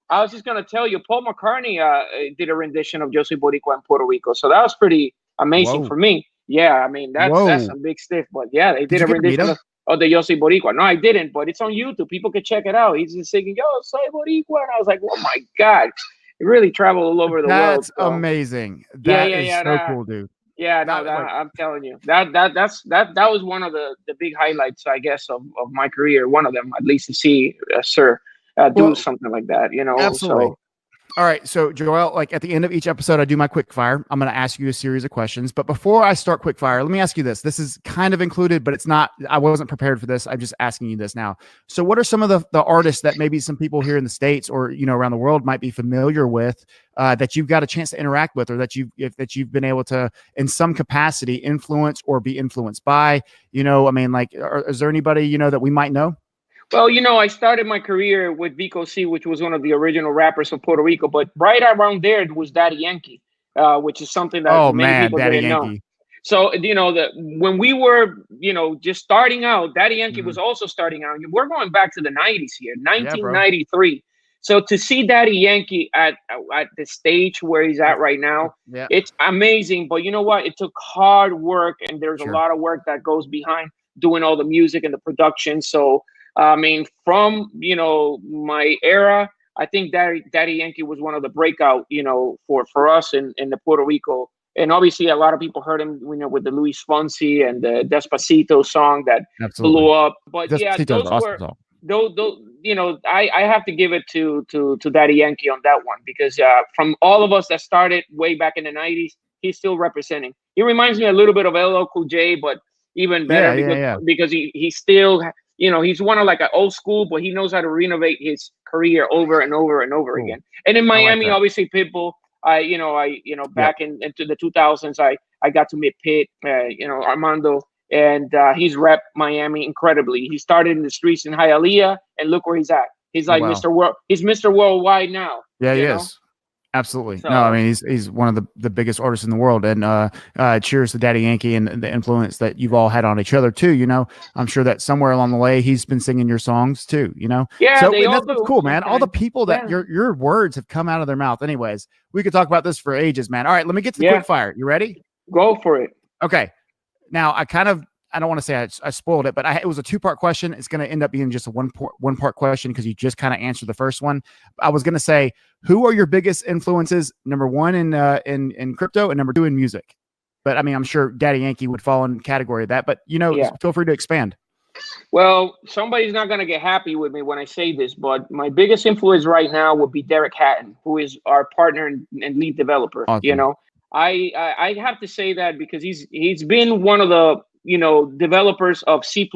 I was just gonna tell you, Paul McCartney did a rendition of Soy Boricua in Puerto Rico. So that was pretty amazing for me. Yeah, that's a big stiff, but yeah, they did a rendition of the Soy Boricua. No, I didn't, but it's on YouTube. People can check it out. He's just singing, Yo, Soy Boricua. And I was like, oh my God. It really traveled all over the world. That's amazing. That is so cool, dude. Yeah, no, I'm telling you, that was one of the big highlights, I guess, of my career. One of them, at least, to see Sir do something like that. Absolutely. So. All right. So, Joel, like at the end of each episode, I do my quick fire. I'm going to ask you a series of questions. But before I start quick fire, let me ask you this. This is kind of included, but it's not. I wasn't prepared for this. I'm just asking you this now. So what are some of the artists that maybe some people here in the States or, around the world might be familiar with that you've got a chance to interact with, or that you've been able to, in some capacity, influence or be influenced by? Is there anybody, that we might know? Well, I started my career with Vico C, which was one of the original rappers of Puerto Rico. But right around there was Daddy Yankee, which is something that many people didn't know. So, when we were, just starting out, Daddy Yankee was also starting out. We're going back to the 90s here, 1993. So to see Daddy Yankee at the stage where he's at right now, it's amazing. But you know what? It took hard work, and there's a lot of work that goes behind doing all the music and the production. So, from, my era, I think Daddy Yankee was one of the breakout, for us in the Puerto Rico. And obviously a lot of people heard him, with the Luis Fonsi and the Despacito song that blew up. But Despacito, those, I have to give it to Daddy Yankee on that one, because from all of us that started way back in the 90s, he's still representing. He reminds me a little bit of LL Cool J, but even better because he still... he's one of like an old school, but he knows how to renovate his career over and over and over again. And in Miami, obviously, Pitbull. Back into the 2000s, I got to meet Pitt, Armando, and he's repped Miami incredibly. He started in the streets in Hialeah, and look where he's at. He's like Mr. World. He's Mr. Worldwide now. Yeah, he is. Absolutely. No, I So mean he's one of the biggest artists in the world, and cheers to Daddy Yankee and the influence that you've all had on each other too. I'm sure that somewhere along the way he's been singing your songs too. yeah, So they and all that's what's do cool, man. All the sometimes. people that Yeah, your words have come out of their mouth. Anyways, we could talk about this for ages, man. All right, let me get to the yeah, quick fire. You ready? go for it. Okay. Now I don't want to say I spoiled it, but it was a 2-part question. It's going to end up being just a one part question because you just kind of answered the first one. I was going to say, who are your biggest influences? Number one in crypto, and number two in music. But I mean, I'm sure Daddy Yankee would fall in the category of that. But Yeah. feel free to expand. Well, somebody's not going to get happy with me when I say this, but my biggest influence right now would be Derek Hatton, who is our partner and lead developer. Awesome. I have to say that because he's been one of the developers of C++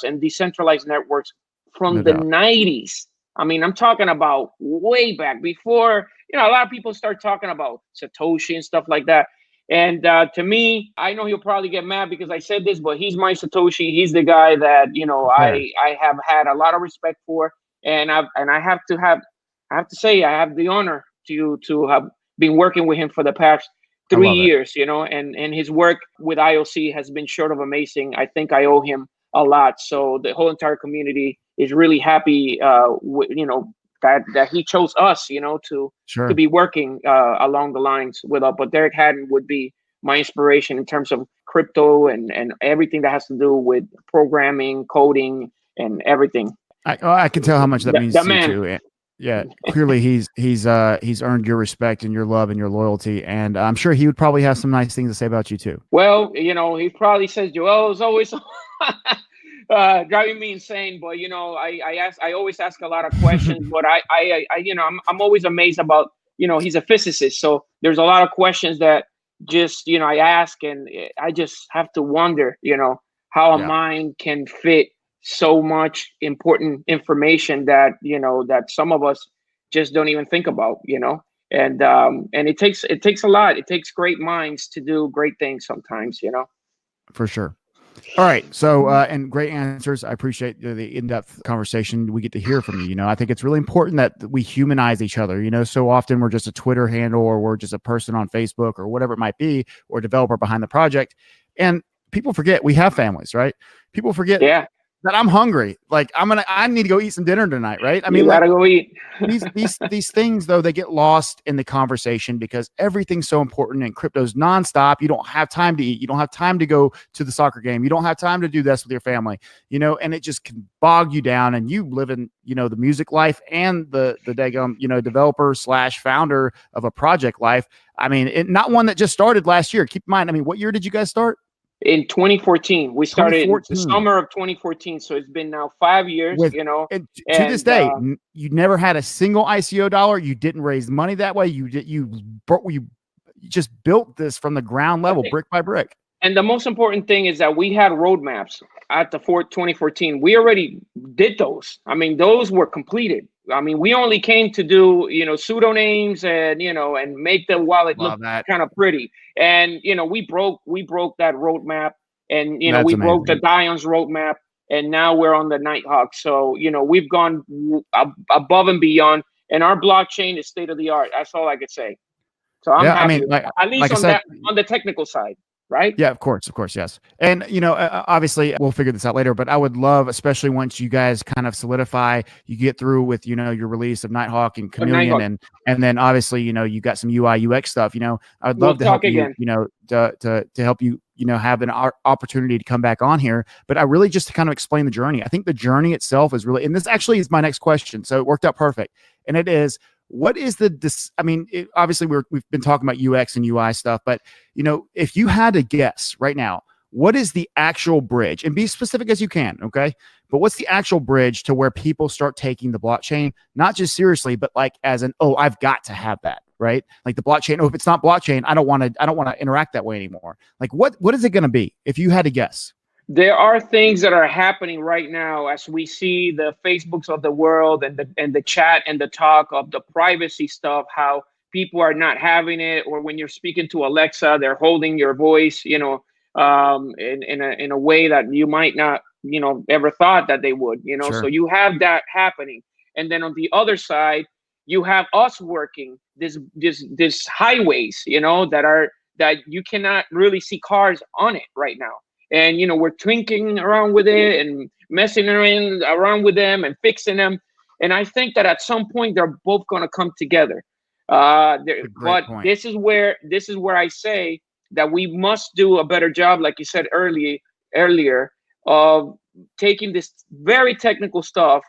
and decentralized networks No from the doubt. 90s. I mean, I'm talking about way back before, a lot of people start talking about Satoshi and stuff like that. And to me, I know he'll probably get mad because I said this, but he's my Satoshi. He's the guy that Fair. I have had a lot of respect for, and I have to say I have the honor to have been working with him for the past I three love it. years. And his work with IOC has been short of amazing. I think I owe him a lot. So the whole entire community is really happy, that he chose us, to Sure. be working along the lines with us. But Derek Haddon would be my inspiration in terms of crypto and everything that has to do with programming, coding, and everything. I can tell how much that means The to you man. too. Yeah, clearly he's earned your respect and your love and your loyalty, and I'm sure he would probably have some nice things to say about you too. Well, he probably says Joel is always driving me insane. But I always ask a lot of questions. But I'm always amazed about he's a physicist, so there's a lot of questions that just I ask, and I just have to wonder how a Yeah, mind can fit so much important information that that some of us just don't even think about. And it takes a lot. It takes great minds to do great things sometimes. for sure. All right. So, and great answers. I appreciate the in-depth conversation we get to hear from you. I think it's really important that we humanize each other. So often we're just a Twitter handle, or we're just a person on Facebook, or whatever it might be, or a developer behind the project. And people forget we have families, right? People forget Yeah. that I'm hungry. Like I need to go eat some dinner tonight, right? I You mean, like, gotta go eat. these things though, they get lost in the conversation because everything's so important, and crypto's nonstop. You don't have time to eat. You don't have time to go to the soccer game. You don't have time to do this with your family, and it just can bog you down, and you live in, the music life and the daggum, developer / founder of a project life. I mean, not one that just started last year. Keep in mind, I mean, what year did you guys start? In 2014, we started in the 2014. summer of 2014. So it's been now 5 years, With and to this day, you never had a single ICO dollar. You didn't raise money that way. You just built this from the ground level, brick by brick. And the most important thing is that we had roadmaps at the 2014. We already did those. I mean, those were completed. I mean, we only came to do, pseudonames and make the wallet look kind of pretty. And, we broke that roadmap, and, we broke the Dion's roadmap, and now we're on the Nighthawk. So, we've gone above and beyond, and our blockchain is state of the art. That's all I could say. So I'm happy, I mean, at least on that, on the technical side. Right? Yeah, of course, yes. And obviously we'll figure this out later, but I would love, especially once you guys kind of solidify, you get through with your release of Nighthawk and Chameleon, and then obviously you got some UI UX stuff. I'd love to help you, to help you, have an opportunity to come back on here. But I really just to kind of explain the journey. I think the journey itself is really, and this actually is my next question, so it worked out perfect. And it is, what is obviously we've been talking about UX and UI stuff, but if you had to guess right now, what is the actual bridge, and be specific as you can, okay? But what's the actual bridge to where people start taking the blockchain, not just seriously, but like as an, oh, I've got to have that, right? Like the blockchain. Oh, if it's not blockchain, I don't want to interact that way anymore. Like what is it going to be if you had to guess? There are things that are happening right now as we see the Facebooks of the world and the chat and the talk of the privacy stuff, how people are not having it, or when you're speaking to Alexa, they're holding your voice, in a way that you might not, ever thought that they would, Sure. So you have that happening. And then on the other side, you have us working this highways, that you cannot really see cars on it right now. And, we're twinkling around with it and messing around with them and fixing them. And I think that at some point they're both going to come together. But point. this is where I say that we must do a better job, like you said earlier, of taking this very technical stuff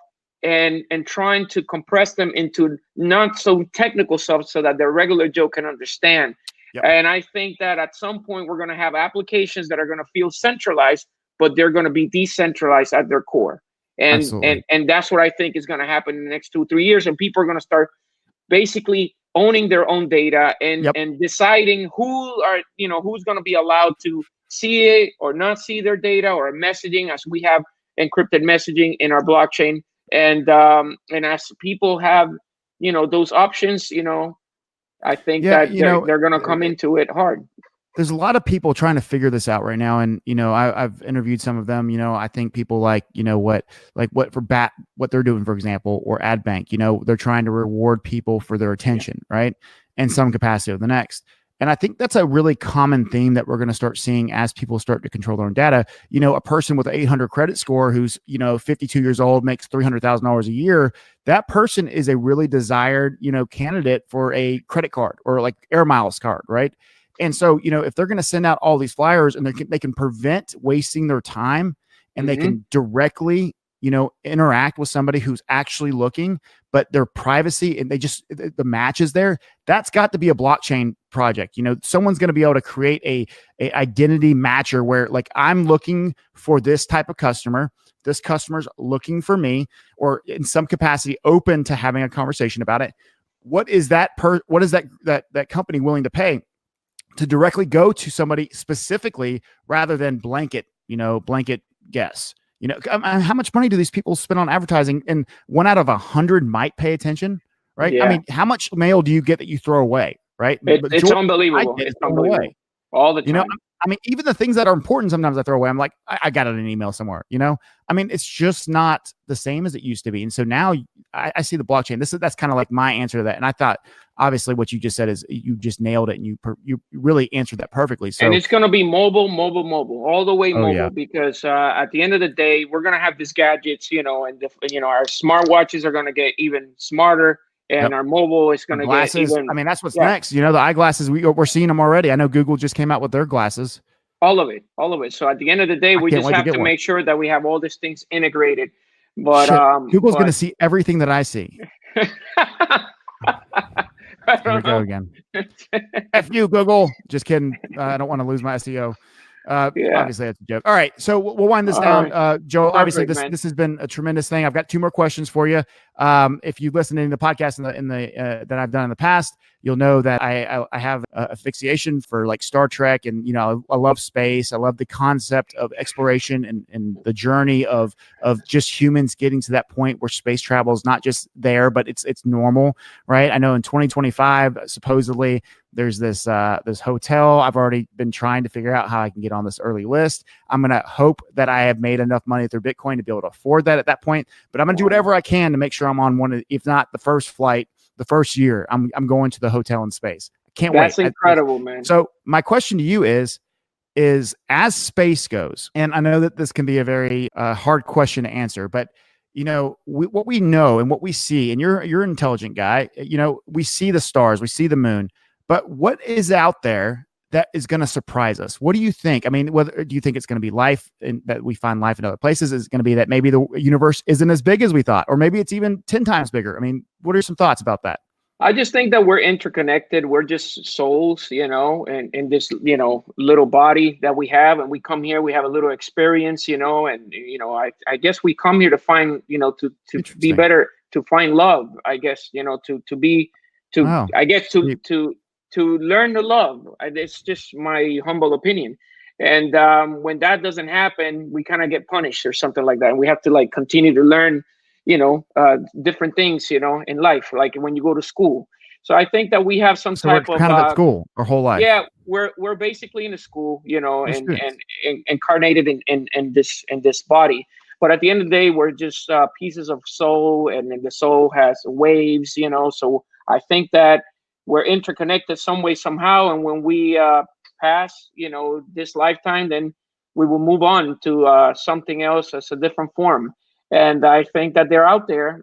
and trying to compress them into not so technical stuff so that the regular Joe can understand. Yep. And I think that at some point we're going to have applications that are going to feel centralized, but they're going to be decentralized at their core. And that's what I think is going to happen in the next 2-3 years. And people are going to start basically owning their own data and deciding who's going to be allowed to see it or not see their data or messaging, as we have encrypted messaging in our blockchain. And as people have, those options, I think that they're going to come into it hard. There's a lot of people trying to figure this out right now. And, I've interviewed some of them, I think people what they're doing, for example, or ad bank, they're trying to reward people for their attention, right? In some capacity or the next. And I think that's a really common theme that we're going to start seeing as people start to control their own data. A person with an 800 credit score who's, 52 years old, makes $300,000 a year. That person is a really desired, candidate for a credit card or like Air Miles card, right? And so, if they're going to send out all these flyers and they can prevent wasting their time and they can directly, interact with somebody who's actually looking, but their privacy and the match is there, that's got to be a blockchain project. Someone's going to be able to create a identity matcher where like I'm looking for this type of customer. This customer's looking for me, or in some capacity open to having a conversation about it. What is that company willing to pay to directly go to somebody specifically rather than blanket guess? How much money do these people spend on advertising? And 1 out of 100 might pay attention, right? Yeah. I mean, how much mail do you get that you throw away, right? It's unbelievable. It's unbelievable. All the time. I mean, even the things that are important, sometimes I throw away. I'm like, I got it in an email somewhere, I mean, it's just not the same as it used to be. And so now I see the blockchain. That's kind of like my answer to that. And I thought, obviously, what you just said is you just nailed it, and you really answered that perfectly. So, and it's going to be mobile, all the way mobile, because at the end of the day, we're going to have these gadgets, and our smartwatches are going to get even smarter. And our mobile is going to get even. I mean, that's what's next. The eyeglasses, we're seeing them already. I know Google just came out with their glasses. All of it. So at the end of the day, we just have to make sure that we have all these things integrated. But Google's going to see everything that I see. Here we go again. F you, Google. Just kidding. I don't want to lose my SEO. Obviously that's a joke. All right, so we'll wind this down. Joe, obviously this has been a tremendous thing. I've got 2 more questions for you. If you listen to the podcast that I've done in the past, you'll know that I have asphyxiation for like Star Trek, and I love space. I love the concept of exploration and the journey of just humans getting to that point where space travel is not just there, but it's normal, right? I know in 2025 supposedly there's this hotel. I've already been trying to figure out how I can get on this early list. I'm going to hope that I have made enough money through Bitcoin to be able to afford that at that point. But I'm going to do whatever I can to make sure I'm on one, if not the first flight, the first year. I'm going to the hotel in space. I can't wait. That's incredible, man. So my question to you is as space goes, and I know that this can be a very hard question to answer, but what we know and what we see, and you're an intelligent guy, we see the stars, we see the moon. But what is out there that is going to surprise us? What do you think? I mean, do you think it's going to be life, and that we find life in other places? Is it going to be that maybe the universe isn't as big as we thought, or maybe it's even 10 times bigger? I mean, what are some thoughts about that? I just think that we're interconnected. We're just souls, in this, little body that we have, and we come here, we have a little experience, and, I guess we come here to find, to be better, to find love, I guess, to learn to love. It's just my humble opinion. And when that doesn't happen, we kind of get punished or something like that. And we have to continue to learn, different things, in life, like when you go to school. So I think that we have some type of kind of at school our whole life. Yeah, we're basically in a school, and incarnated in this body. But at the end of the day, we're just pieces of soul, and then the soul has waves, So I think that we're interconnected some way, somehow. And when we pass, this lifetime, then we will move on to something else as a different form. And I think that they're out there.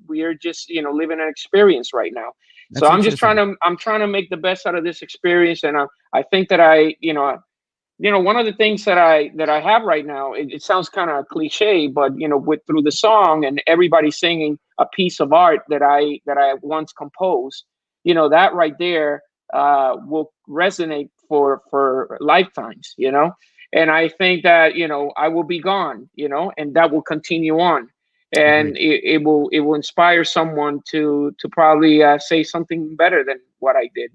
We are just, living an experience right now. So That's I'm just interesting. I'm trying to make the best out of this experience. And I think that one of the things that I have right now, it sounds kind of cliche, but with through the song and everybody singing a piece of art that I once composed, that right there will resonate for lifetimes, And I think that I will be gone, and that will continue on, and Agreed. it will inspire someone to probably say something better than what I did,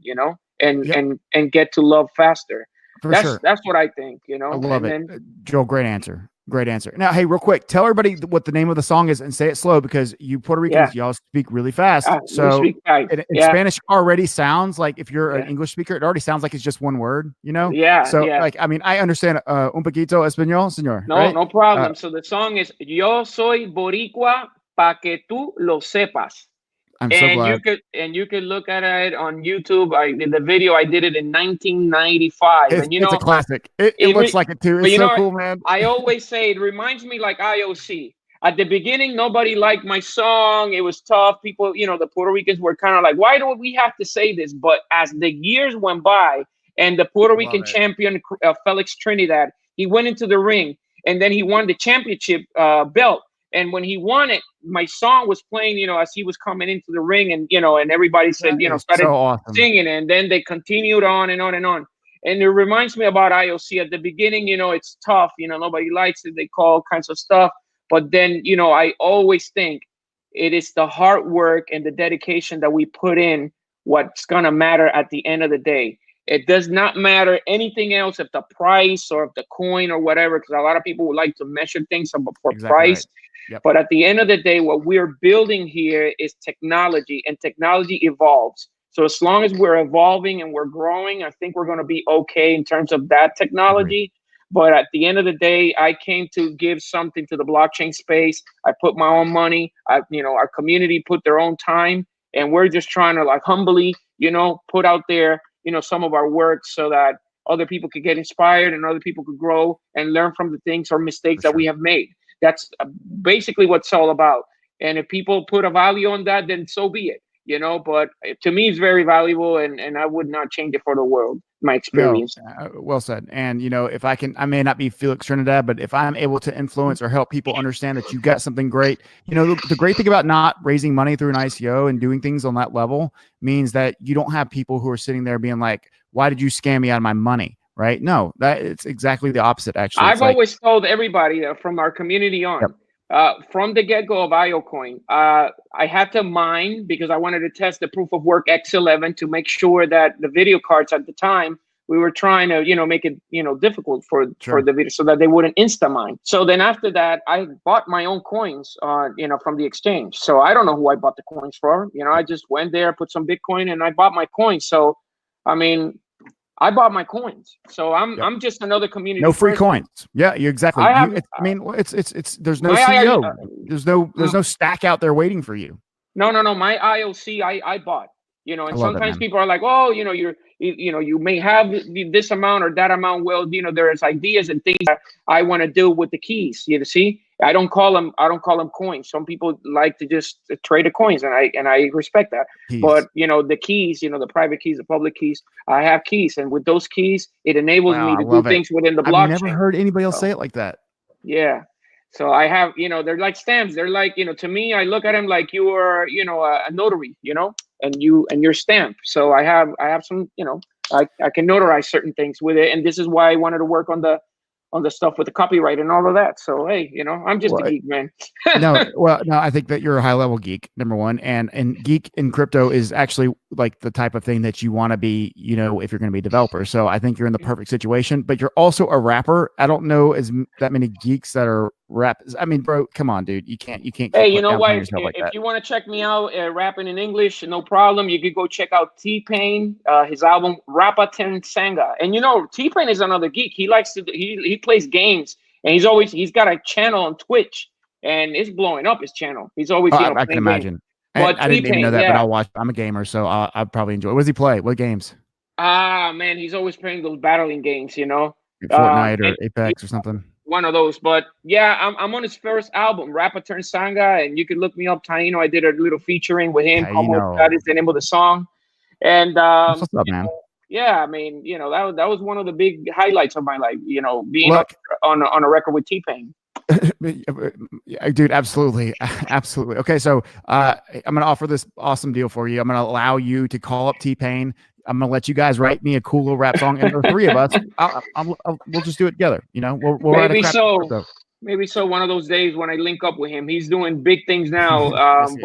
and Yep, and get to love faster. for That's sure. that's what I think, I love and it. then Joel, great answer. Great answer. Now, hey, real quick, tell everybody what the name of the song is and say it slow because you Puerto yeah, Ricans, y'all speak really fast. we So speak five. in Yeah, Spanish already sounds like if you're an yeah, English speaker, it already sounds like it's just one word, yeah, So yeah. like, I mean, I understand un poquito español, señor, No, right? no Uh, problem. So the song is "Yo soy Boricua pa que tú lo sepas." I'm so And glad. you could look at it on YouTube. I did the video. I did it in 1995, and It's a classic. It it looks re- like it too. but It's so cool, man. I always say it reminds me like IOC. At the beginning, nobody liked my song. It was tough. People, the Puerto Ricans were kind of like, why do we have to say this? But as the years went by, and the Puerto Love Rican it. champion Felix Trinidad, he went into the ring, and then he won the championship belt. And when he won it, my song was playing, as he was coming into the ring, and and everybody said, That is started so awesome. singing, and then they continued on and on and on. And it reminds me about IOC. At the beginning, it's tough, nobody likes it. They call kinds of stuff. But then, I always think it is the hard work and the dedication that we put in what's gonna matter at the end of the day. It does not matter anything else, if the price or if the coin or whatever, because a lot of people would like to measure things for Exactly right. price. Yep. But at the end of the day, what we're building here is technology, and technology evolves. So as long as we're evolving and we're growing, I think we're going to be okay in terms of that Agreed. technology. But at the end of the day, I came to give something to the blockchain space. I put my own money. Our community put their own time, and we're just trying to like humbly, put out there, some of our work so that other people could get inspired and other people could grow and learn from the things or mistakes For that we sure. have made. That's basically what it's all about. And if people put a value on that, then so be it. But to me, it's very valuable, and I would not change it for the world. My No, experience. well said. And if I can, I may not be Felix Trinidad, but if I'm able to influence or help people understand that you got something great, the great thing about not raising money through an ICO and doing things on that level means that you don't have people who are sitting there being like, "Why did you scam me out of my money?" Right? No, that it's exactly the opposite. Actually, it's I've like, always told everybody from our community yep, on, from the get-go of IOCoin, I had to mine because I wanted to test the proof of work X11 to make sure that the video cards at the time, we were trying to, make it, difficult for sure, the video so that they wouldn't insta mine. So then after that, I bought my own coins, from the exchange. So I don't know who I bought the coins for. I just went there, put some Bitcoin, and I bought my coins. So, I mean, I bought my coins, so I'm yep. I'm just another No community free person. coins. Yeah, you exactly. I have I mean, it's. There's no my CEO. There's no stack out there waiting for you. no, my IOC I bought. I And love it, sometimes man. people are like, oh, you may have this amount or that amount. Well, there's ideas and things that I want to do with the keys. See, I don't call them coins. Some people like to just trade the coins, and I respect that. Peace. But the keys, the private keys, the public keys, I have keys, and with those keys, it enables Wow, me I to do love it. things within the I've never blockchain. heard anybody else So, say it like that. yeah. So I have, they're like stamps. They're like, to me, I look at them like you are, a notary, and you're stamped. So I have some, I can notarize certain things with it. And this is why I wanted to work on the stuff with the copyright and all of that. So, hey, I'm just a Well, geek, man. no, I think that you're a high level geek, number one, and geek in crypto is actually like the type of thing that you want to be, if you're going to be a developer. So I think you're in the perfect situation. But you're also a rapper. I don't know that many geeks that are rappers. I mean, bro, come on, dude, you can't Hey, keep you know down what? playing yourself like If that. you want to check me out rapping in English, no problem. You could go check out T-Pain, his album Rapa Ten Sanga. And T-Pain is another geek. He likes to he plays games, and he's got a channel on Twitch, and it's blowing up his channel. He's always I can playing games. imagine. But I didn't even know T-Pain, that, but I'll watch. I'm a gamer, so I'll probably enjoy. What does he play? What games? Man, he's always playing those battling games, Fortnite or and Apex or something. one of those. But yeah, I'm on his first album, Rapper Turn Sanga, and you can look me up, Taino. I did a little featuring with him. Taino. That is the name of the song. And What's up, man? yeah, I mean, that was one of the big highlights of my life, being up on a record with T-Pain. Dude, absolutely. Absolutely. Okay, so I'm going to offer this awesome deal for you. I'm going to allow you to call up T-Pain. I'm going to let you guys write me a cool little rap song, and the three of us, we'll just do it together. We'll maybe so. Maybe so. One of those days when I link up with him, he's doing big things now. Yes,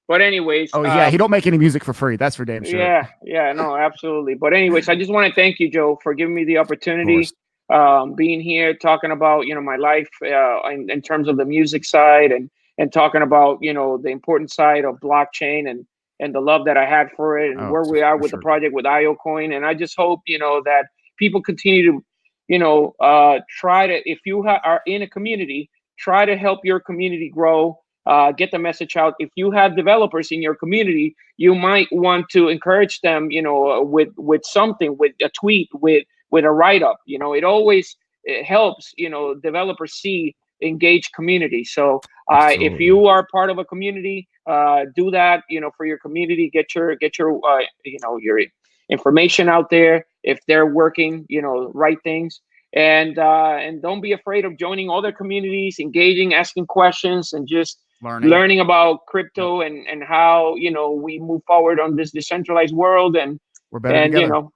but anyways. Oh yeah, he don't make any music for free. That's for damn sure. Yeah, no, absolutely. But anyways, I just want to thank you, Joe, for giving me the opportunity, being here, talking about my life in terms of the music side, and talking about the important side of blockchain and the love that I had for it, and where we are with the project with IOCoin. And I just hope that people continue to try to, if you are in a community, try to help your community grow. Get the message out. If you have developers in your community, you might want to encourage them, with something, with a tweet, with a write-up. It helps, developers see engaged community. So if you are part of a community, do that, for your community. Get your your information out there. If they're working, right things. And don't be afraid of joining other communities, engaging, asking questions, and just learning about crypto and how we move forward on this decentralized world. And we're better together.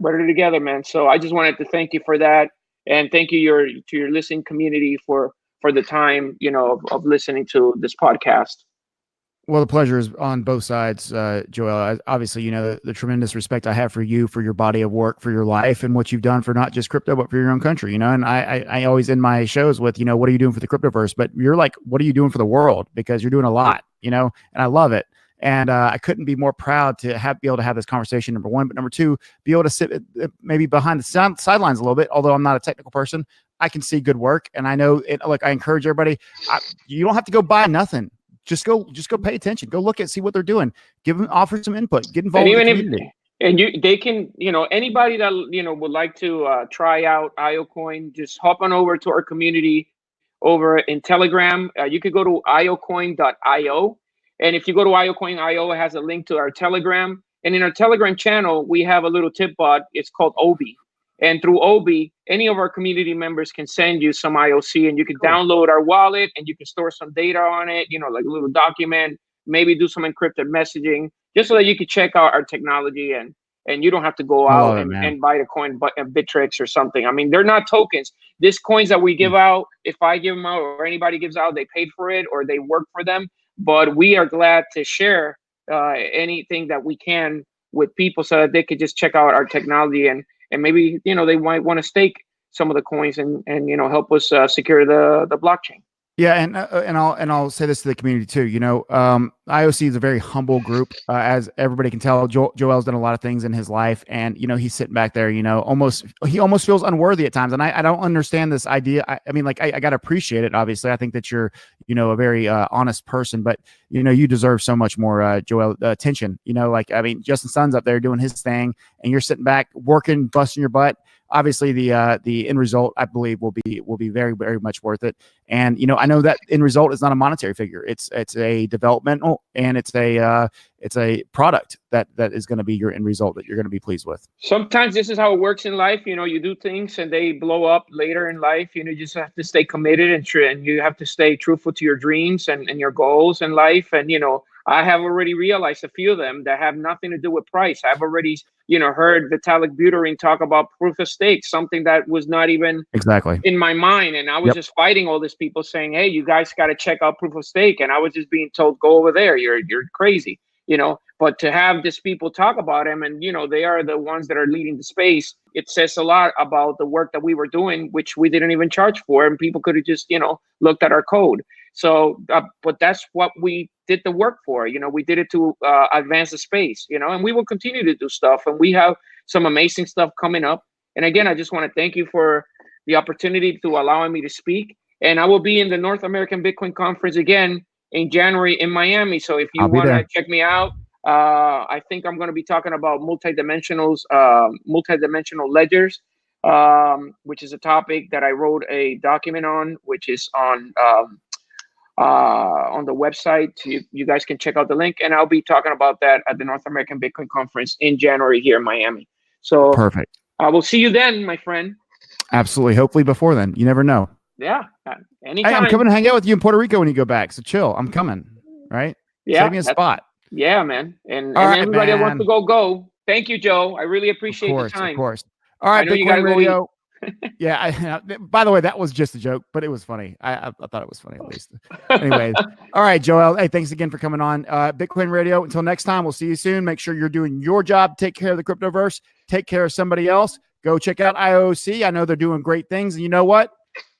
Better together, man. So I just wanted to thank you for that, and thank you to your listening community for the time of listening to this podcast. Well, the pleasure is on both sides, Joel. Obviously, the tremendous respect I have for you, for your body of work, for your life, and what you've done for not just crypto, but for your own country. And I always end my shows with, what are you doing for the cryptoverse? But you're like, what are you doing for the world? Because you're doing a lot, and I love it. And I couldn't be more proud to be able to have this conversation, number one. But number two, be able to sit maybe behind the sidelines a little bit. Although I'm not a technical person, I can see good work, and I know it. Like, I encourage everybody, you don't have to go buy nothing. Just go pay attention. Go look see what they're doing. Offer some input. Get involved in the community. They can, anybody that would like to try out IOCoin, just hop on over to our community over in Telegram. You could go to iocoin.io, and if you go to iocoin.io, it has a link to our Telegram. And in our Telegram channel, we have a little tip bot. It's called Obi. And through Obi, any of our community members can send you some IOC, and you can download our wallet, and you can store some data on it, like a little document, maybe do some encrypted messaging, just so that you can check out our technology, and you don't have to go out and buy the coin, but Bittrex or something. I mean, they're not tokens. These coins that we give out, if I give them out or anybody gives out, they paid for it or they work for them. But we are glad to share anything that we can with people so that they could just check out our technology, and maybe they might want to stake some of the coins and help us secure the blockchain. Yeah, and I'll say this to the community too. IOC is a very humble group, as everybody can tell. Joel's done a lot of things in his life, and he's sitting back there. He almost feels unworthy at times, and I don't understand this idea. I mean, like, I gotta appreciate it. Obviously, I think that you're a very honest person, but you deserve so much more, Joel, attention. I mean, Justin Sun's up there doing his thing, and you're sitting back working, busting your butt. Obviously, the end result, I believe, will be very, very much worth it. And I know that end result is not a monetary figure. It's a developmental, and it's a product that is going to be your end result that you're going to be pleased with. Sometimes this is how it works in life. You do things and they blow up later in life. You just have to stay committed, and you have to stay truthful to your dreams and your goals in life. And I have already realized a few of them that have nothing to do with price. I've already heard Vitalik Buterin talk about proof of stake, something that was not even exactly in my mind. And I was just fighting all these people saying, hey, you guys got to check out proof of stake. And I was just being told, go over there. You're crazy, but to have these people talk about him, and, they are the ones that are leading the space. It says a lot about the work that we were doing, which we didn't even charge for. And people could have just, looked at our code. So, but that's what we did the work for. We did it to advance the space, and we will continue to do stuff. And we have some amazing stuff coming up. And again, I just want to thank you for the opportunity to allowing me to speak. And I will be in the North American Bitcoin Conference again in January in Miami. So if you want to check me out, I think I'm going to be talking about multidimensional ledgers, which is a topic that I wrote a document on, which is on the website. You guys can check out the link, and I'll be talking about that at the North American Bitcoin Conference in January here in Miami. So perfect. I will see you then, my friend. Absolutely. Hopefully before then. You never know. Yeah. Anytime. Hey, I'm coming to hang out with you in Puerto Rico when you go back. So chill. I'm coming. Right? Yeah. Save me a spot. Yeah, man. And everybody that wants to go. Thank you, Joe. I really appreciate the time. Of course. All right, Bitcoin Radio. Yeah. By the way, that was just a joke, but it was funny. I thought it was funny at least. Anyways. All right, Joel. Hey, thanks again for coming on Bitcoin Radio. Until next time, we'll see you soon. Make sure you're doing your job. Take care of the cryptoverse. Take care of somebody else. Go check out IOC. I know they're doing great things. And you know what?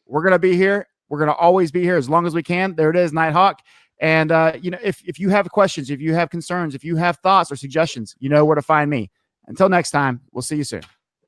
We're going to be here. We're going to always be here as long as we can. There it is, Nighthawk. And, if you have questions, if you have concerns, if you have thoughts or suggestions, you know where to find me. Until next time, we'll see you soon.